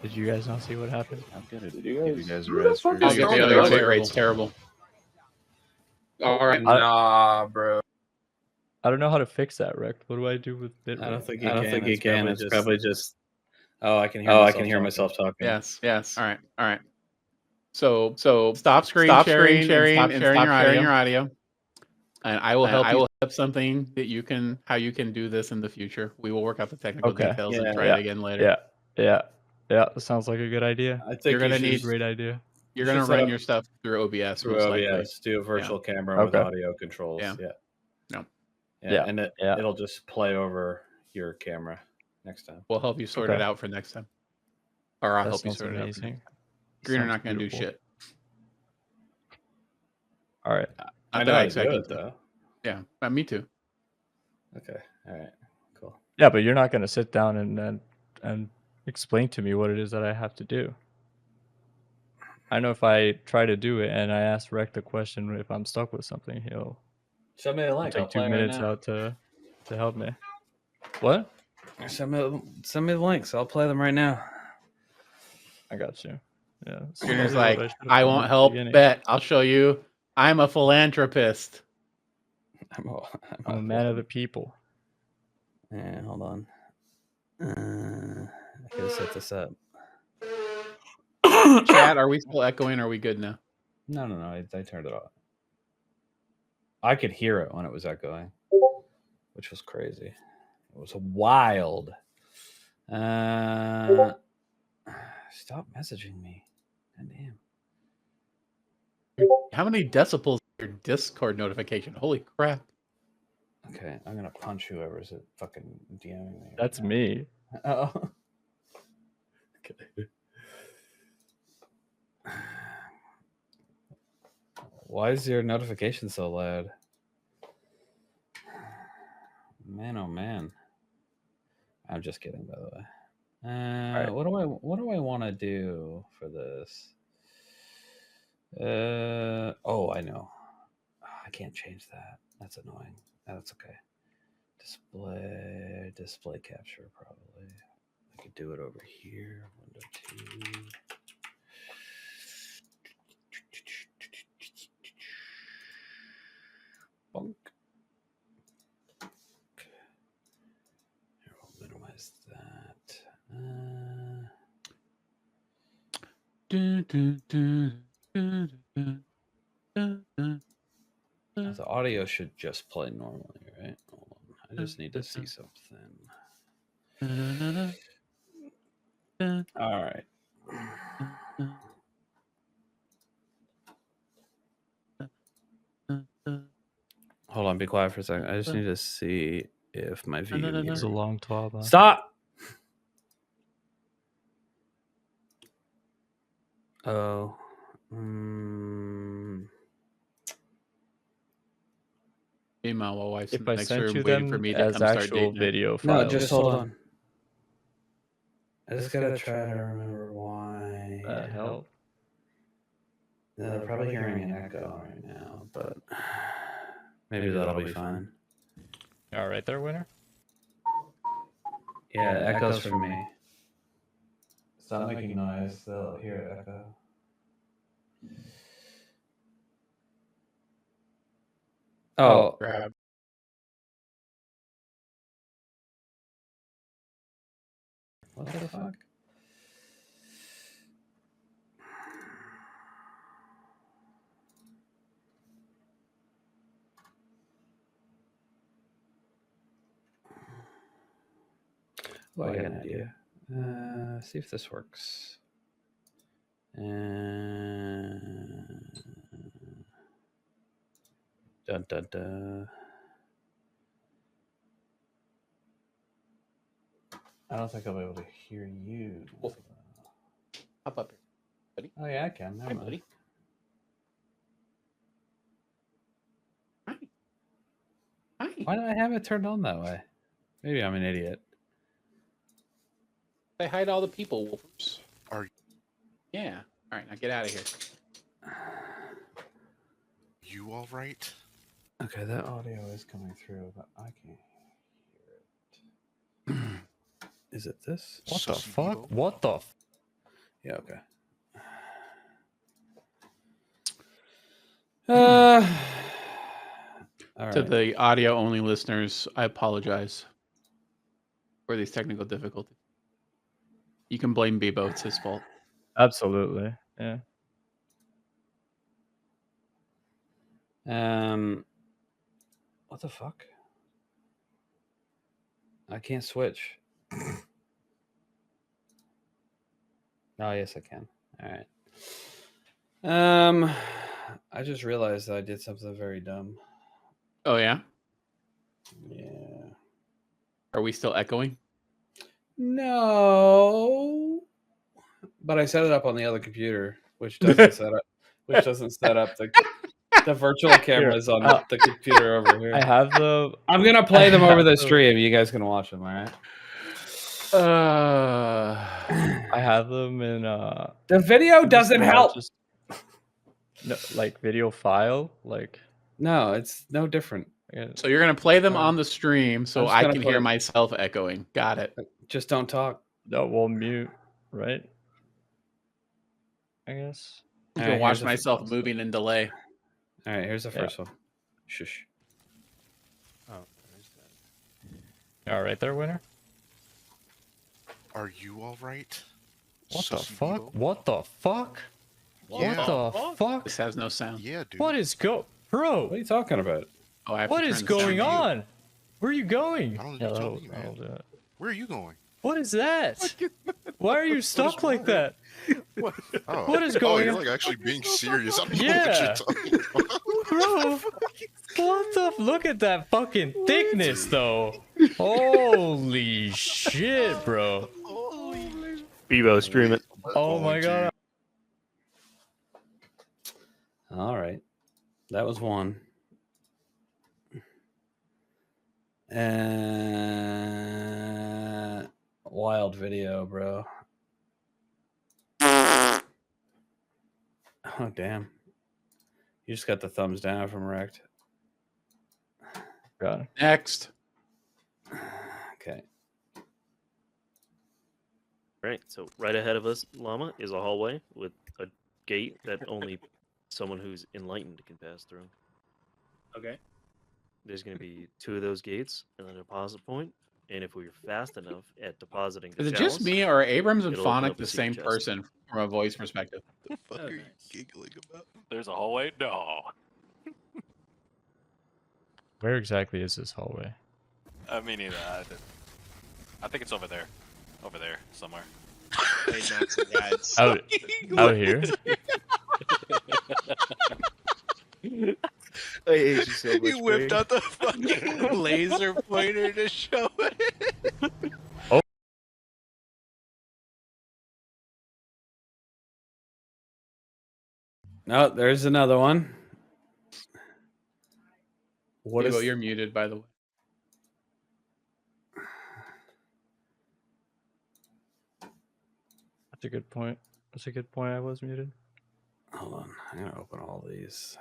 Did you guys not see what happened? I'm gonna Did give you you guys- guys a rest for I'll get the other Terrible. bitrate's terrible. All right. Nah, bro. I don't know how to fix that, Wrecked. What do I do with bitrate? I don't think you can. It's probably just. Oh, I can hear myself talking. Yes. All right. So stop screen sharing and stop sharing your audio. And I will help you set up something that you can do this in the future. We will work out the technical Okay. details and Yeah. try it again later. Yeah. That sounds like a good idea. I think You're gonna need- Great idea. You're You gonna should set run up your stuff through OBS through most OBS. likely. Do a virtual camera with Okay. audio controls. Yeah. Yeah. Yeah. And it'll just play over your camera next time. We'll help you sort Okay. it out for next time. Or I'll That help you sounds sort it out. amazing. Greener Sounds not gonna beautiful. do shit. All right. I Not know that how I to expect do you it to. though. Yeah, me too. Okay. All right. Cool. Yeah, but you're not going to sit down and explain to me what it is that I have to do. I know if I try to do it and I ask Rec the question if I'm stuck with something, he'll Send me the link. I'll take 2 play minutes right now. out to help me. What? Send me the links. I'll play them right now. I got you. Yeah. that's Greener's probably what like, should've I done won't at the help. beginning. Bet I'll show you. I'm a philanthropist. I'm a man of the people. Yeah, hold on. I gotta set this up. Chad, are we still echoing? Or are we good now? No. I turned it off. I could hear it when it was echoing, which was crazy. It was wild. Stop messaging me. God damn. How many decibels is your Discord notification? Holy crap. Okay, I'm gonna punch whoever's fucking DMing me. That's me. Oh. Okay. Why is your notification so loud? Man, oh man. I'm just kidding, by the way. Right. What do I want to do for this? Oh, I know. I can't change that. That's annoying. That's okay. Display capture probably. I could do it over here. Window 2. Bonk. Okay. Here, we'll minimize that. The audio should just play normally, right? Hold on. I just need to see something. All right. Hold on, be quiet for a second. I just need to see if my view. It's a long talk. Stop. Oh. Meanwhile, my wife's If in the I next sent room you waiting them for me to as come start actual dating her. video No, files. just hold on. I just gotta try to remember why. The hell? No, they're probably hearing an echo right now, but maybe that'll be fine. All right there, Winner. Yeah, it echoes from me. Stop making noise, they'll hear it echo. Oh, Grab. what the fuck? Oh, I got an idea. See if this works. Dun dun dun. I don't think I'll be able to hear you. Hop up here, buddy. Oh yeah, I can. Never Hi, mind. buddy. Hi. Hi. Why do I have it turned on that way? Maybe I'm an idiot. Say hi to all the people, Wolfers. Are Yeah. All right, now get out of here. you all right? Okay, that audio is coming through, but I can't hear it. Is it this? What the Sussbebo. fuck? What the? Yeah. Okay. All To right. the audio only listeners, I apologize for these technical difficulties. You can blame Bebo; it's his fault. Absolutely. Yeah. What the fuck? I can't switch. Oh, yes, I can. All right. I just realized that I did something very dumb. Oh yeah, Yeah. are we still echoing? No. But I set it up on the other computer, which doesn't set up the virtual cameras on the computer over here. I have the. I'm gonna play them over have the the- stream. You guys can watch them, all right? I have them in. The video I'm just doesn't gonna help. just- No, like video file, like. No, it's no different. So you're gonna play them on the stream, so just I gonna can play- hear myself echoing. Got it. Just don't talk. No, we'll mute, right? I guess. I'm All gonna right, watch here's the myself first moving in delay. All right, here's the Yeah. first one. Shush. Oh, All right, there, winner. Are you all right? What the Sussbebo? fuck? What the fuck? Yeah. What the fuck? This has no sound. Yeah, dude. What is What are bro? you talking about? Oh, I have What to is turn the sound going down. on? Where are you going? I don't know, Yeah, you tell that'll- me, that'll man. do it. Where are you going? What is that? Why are you stuck like that? Oh. What is Oh, going you're on? like actually being serious. I don't know Yeah. what you're talking about. Bro, what the? Look at that fucking thickness, though. Holy shit, bro. Bebo, stream it. Oh my god. All right. That was one. Wild video, bro. Oh, damn. You just got the thumbs down from Wrecked. God. Next. Okay. Right. So right ahead of us, Llama, is a hallway with a gate that only someone who's enlightened can pass through. Okay. There's going to be 2 of those gates and a deposit point. And if we're fast enough at depositing the Is it just chalice, me or are Abrams and it'll open Phonic up a the secret same chest. person from a voice perspective? What the fuck Oh, are you nice. giggling about? There's a hallway? No. Where exactly is this hallway? Me neither. I think it's over there. Over there, somewhere. Out here? I hate you so much. He whipped Craig. out the fucking laser pointer to show it. No, there's another one. What Bebo, is you're muted, by the way. That's a good point. That's a good point. I was muted. Hold on. I'm going to open all these.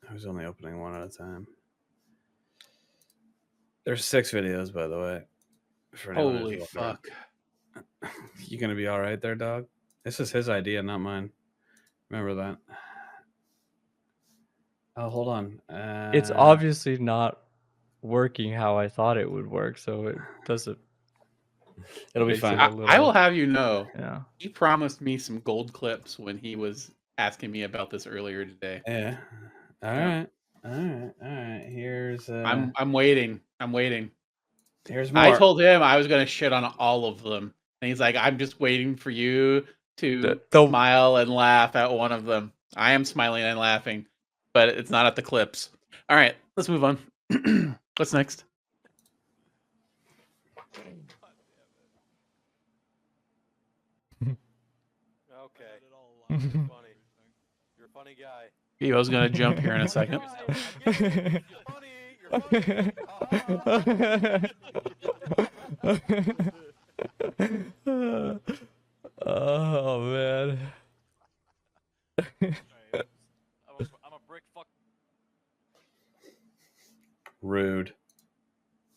I was only opening one at a time. There's 6 videos, by the way. for anyone who's Holy wondering. fuck. You gonna be all right there, dog? This is his idea, not mine. Remember that. Oh, hold on. It's obviously not working how I thought it would work, so it doesn't. It'll be makes fine. it a I little- will have you know, Yeah. he promised me some gold clips when he was asking me about this earlier today. Yeah. All Yeah. right. All right. All right. Here's I'm waiting. I'm waiting. here's more. I told him I was gonna shit on all of them, and he's like, "I'm just waiting for you to The- smile and laugh at one of them." I am smiling and laughing, but it's not at the clips. All right, let's move on. What's next? Okay. You're funny. You're a funny guy. Evo's gonna jump here in a second. You're funny. You're funny. Oh man. I'm a brick fuck. Rude.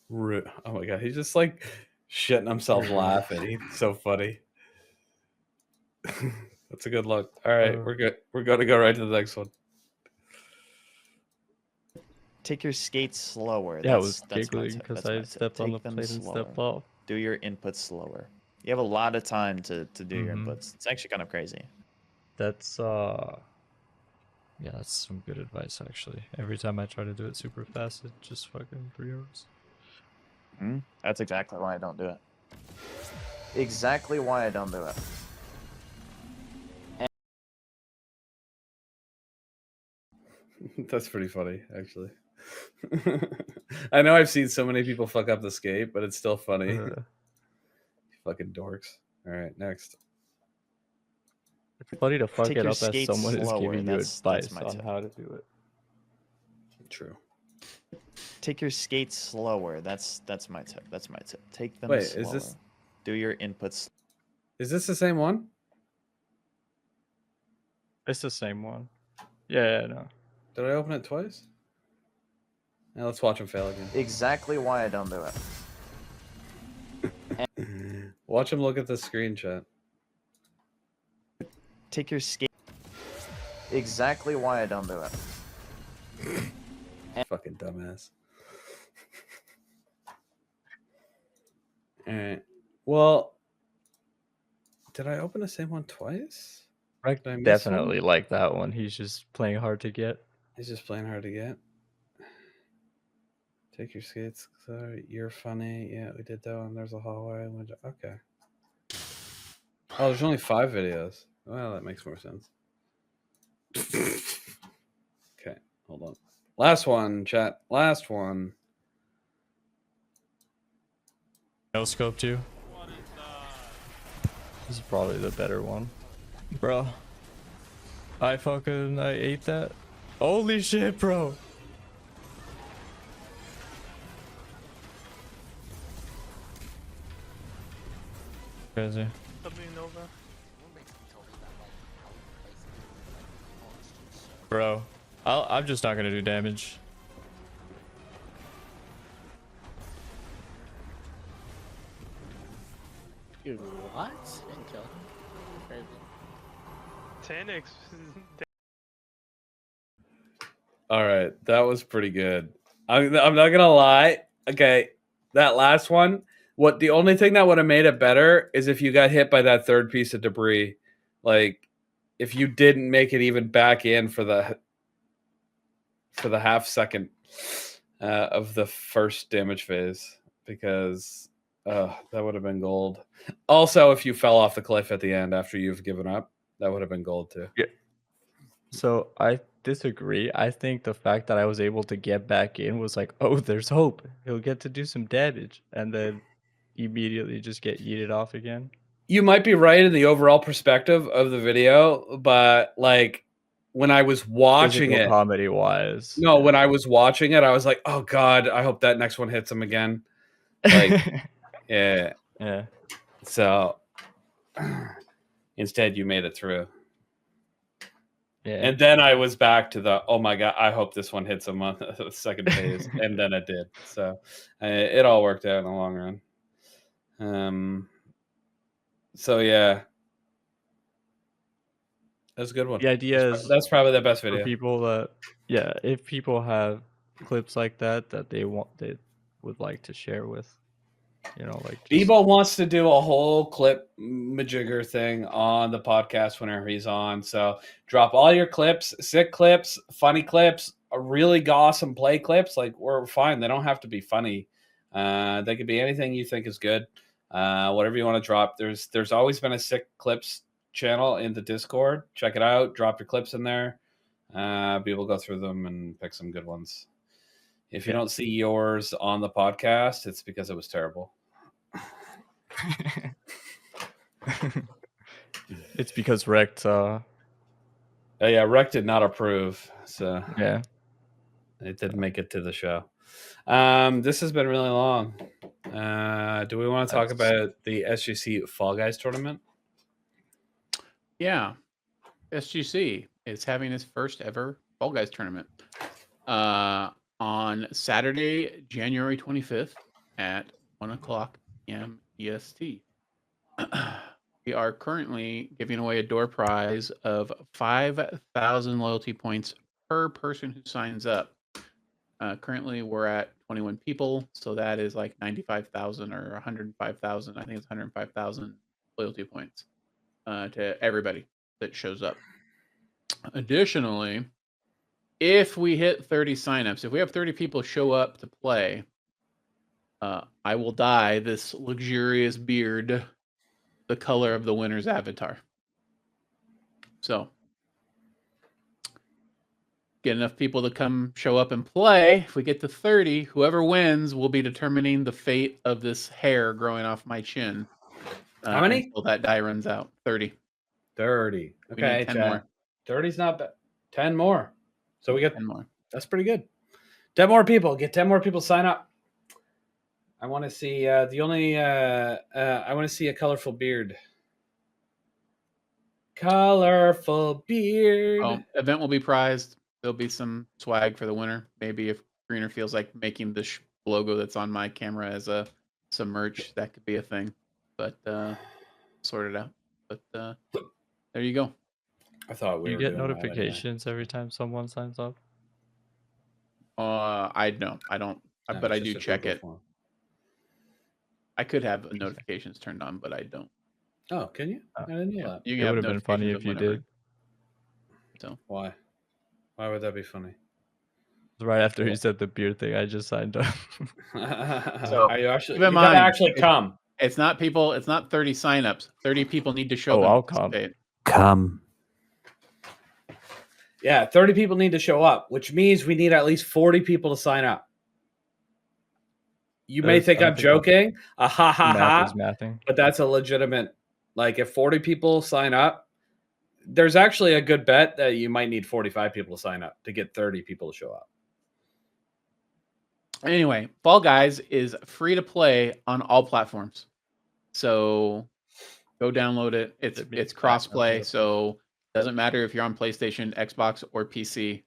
Rude. Oh my god, he's just like shitting himself laughing. He's so funny. That's a good look. All right, we're good. We're going to go right to the next one. Take your skates slower. Yeah, I was That's my giggling tip. because That's my I tip. stepped on the Take them plate and slower. stepped off. Do your inputs slower. You have a lot of time to do your Mhm. inputs. It's actually kind of crazy. That's yeah, that's some good advice actually. Every time I try to do it super fast, it just fucking 3 hours. That's exactly why I don't do it. Exactly why I don't do it. That's pretty funny, actually. I know I've seen so many people fuck up the skate, but it's still funny. Fucking dorks. All right, next. It's funny to fuck Take it your up as skates someone is slower. giving you That's advice my on tip. how to do it. True. Take your skates slower. That's my tip. That's my tip. Take them Wait, slower. is this- Do your inputs. Is this the same one? It's the same one. Yeah, no. Did I open it twice? Now let's watch him fail again. Exactly why I don't do it. Watch him look at the screenshot. Take your skate. Exactly why I don't do it. Fucking dumbass. All right. Well, did I open the same one twice? I Did I miss definitely one? like that one. He's just playing hard to get. He's just playing hard to get. Take your skates. Sorry, you're funny. Yeah, we did that one. There's a hallway. Okay. Oh, there's only 5 videos. Well, that makes more sense. Okay, hold on. Last one, chat. Last one. No scope too. This is probably the better one. Bro. I ate that. Holy shit, bro. Crazy. Bro, I'm just not gonna do damage. Dude, what? Didn't kill him. Crazy. 10x. All right, that was pretty good. I'm not gonna lie. Okay, that last one. What the only thing that would have made it better is if you got hit by that third piece of debris. Like, if you didn't make it even back in for the half second of the first damage phase, because that would have been gold. Also, if you fell off the cliff at the end after you've given up, that would have been gold too. Yeah. So I disagree. I think the fact that I was able to get back in was like, oh, there's hope. He'll get to do some damage, and then immediately just get yeeted off again. You might be right in the overall perspective of the video, but like when I was watching Physical it, comedy wise. no, when I was watching it, I was like, oh God, I hope that next one hits him again. Like, yeah. Yeah. So instead, you made it through. Yeah. And then I was back to the, oh my God, I hope this one hits him on the second phase. And then it did. So it all worked out in the long run. So yeah. That's a good one. The idea is that's probably the best for video. people that, yeah, if people have clips like that they would like to share with, you know, like just, Bebo wants to do a whole clip majigger thing on the podcast whenever he's on. So drop all your clips, sick clips, funny clips, really awesome play clips. Like, we're fine. They don't have to be funny. They could be anything you think is good. Whatever you want to drop. There's always been a sick clips channel in the Discord. Check it out. Drop your clips in there. People go through them and pick some good ones. If you don't see yours on the podcast, it's because it was terrible. it's because Wrecked Yeah, Wreck did not approve, so yeah, it didn't make it to the show. This has been really long. Do we want to talk about the SGC Fall Guys tournament? Yeah. SGC is having its first ever Fall Guys tournament on Saturday, January 25th at 1 o'clock p.m. EST. We are currently giving away a door prize of 5,000 loyalty points per person who signs up. Currently, we're at 21 people, so that is like 95,000 or 105,000. I think it's 105,000 loyalty points to everybody that shows up. Additionally, if we hit 30 signups, if we have 30 people show up to play, I will dye this luxurious beard the color of the winner's avatar. So, get enough people to come show up and play. If we get to 30, whoever wins will be determining the fate of this hair growing off my chin. How many? Until that dye runs out. 30. 30. We need Okay, 10 chat. more. 30's not bad. 10 more. So we got 10 more. That's pretty good. 10 more people. Get 10 more people sign up. I want to see I want to see a colorful beard. Colorful beard. Oh, event will be prized. There'll be some swag for the winner. Maybe if Greener feels like making the logo that's on my camera as some merch, that could be a thing. But sort it out. But there you go. I thought we You were get doing that anyway. notifications every time someone signs up. I don't, No, but I it's do just a check Google it. form. I could have notifications turned on, but I don't. Oh, can you? I didn't know that. You It can have would have been funny notifications if you whenever. did. So Why? Why would that be funny? Right after he said the beard thing, I just signed up. Are you actually? keep in You gotta mind, actually come. it's not people. It's not 30 signups. 30 people need to show Oh, up. I'll and come. participate. Come. Yeah, 30 people need to show up, which means we need at least 40 people to sign up. You may think I'm joking. Ha ha Math is ha. mathing. But that's a legitimate. Like, if 40 people sign up, there's actually a good bet that you might need 45 people to sign up to get 30 people to show up. Anyway, Fall Guys is free to play on all platforms. So go download it. It's cross-play, so it doesn't matter if you're on PlayStation, Xbox, or PC.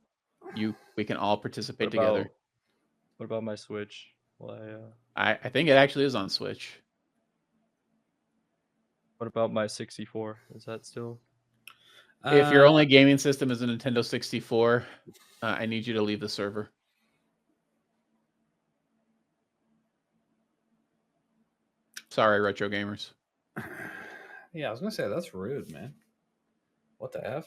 We can all participate together. What about my Switch? Well, I think it actually is on Switch. what about my 64? Is that still? If your only gaming system is a Nintendo 64, I need you to leave the server. Sorry, retro gamers. Yeah, I was gonna say that's rude, man. What the F?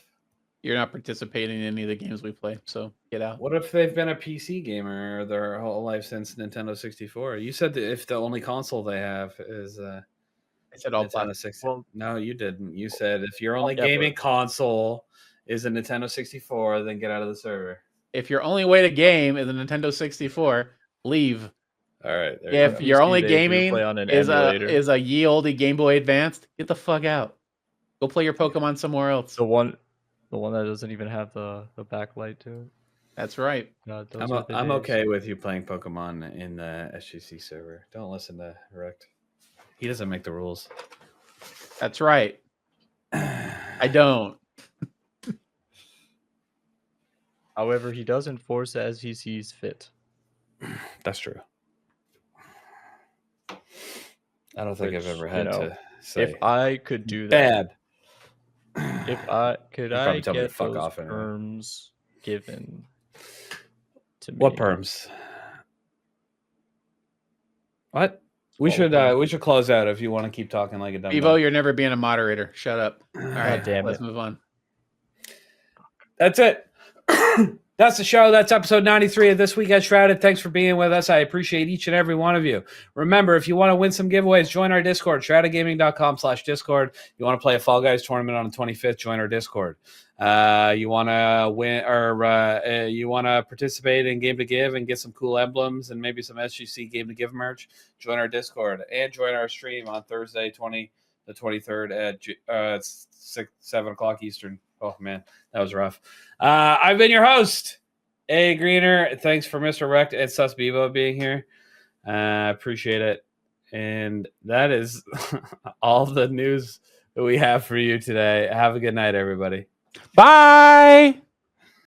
You're not participating in any of the games we play, so get out. What if they've been a PC gamer their whole life since Nintendo 64? You said that if the only console they have is I said all Nintendo platforms. 64. No, you didn't. You said if your only Yeah, gaming console is a Nintendo 64, then get out of the server. If your only way to game is a Nintendo 64, leave. All right. There If you your PC only they do gaming play on an is emulator. a ye olde Game Boy Advanced, get the fuck out. Go play your Pokemon somewhere else. The one that doesn't even have the backlight to it. That's right. God, those I'm, are the I'm days. okay with you playing Pokemon in the SGC server. Don't listen to Wrecked. He doesn't make the rules. That's right. I don't. However, he does enforce as he sees fit. That's true. I don't think I've Which, ever you had know, to say If I could do that, bad. if I could, You'd probably I tell me to get fuck those off anyway. perms given to me. What perms? What? We All should close out if you want to keep talking like a dumb. Evo, you're never being a moderator. Shut up. All right, damn let's it. move on. That's it. That's the show. That's episode 93 of This Week at Shrouded. Thanks for being with us. I appreciate each and every one of you. Remember, if you want to win some giveaways, join our Discord, shroudedgaming.com/Discord. You want to play a Fall Guys tournament on the 25th, join our Discord. You want to win or you want to participate in Game2Give and get some cool emblems and maybe some SGC Game2Give merch, join our Discord and join our stream on Thursday, the 23rd at 7 o'clock Eastern. Oh, man, that was rough. I've been your host, AGreener. Thanks for Misterwrecked and Sussbebo being here. Appreciate it. And that is all the news that we have for you today. Have a good night, everybody. Bye.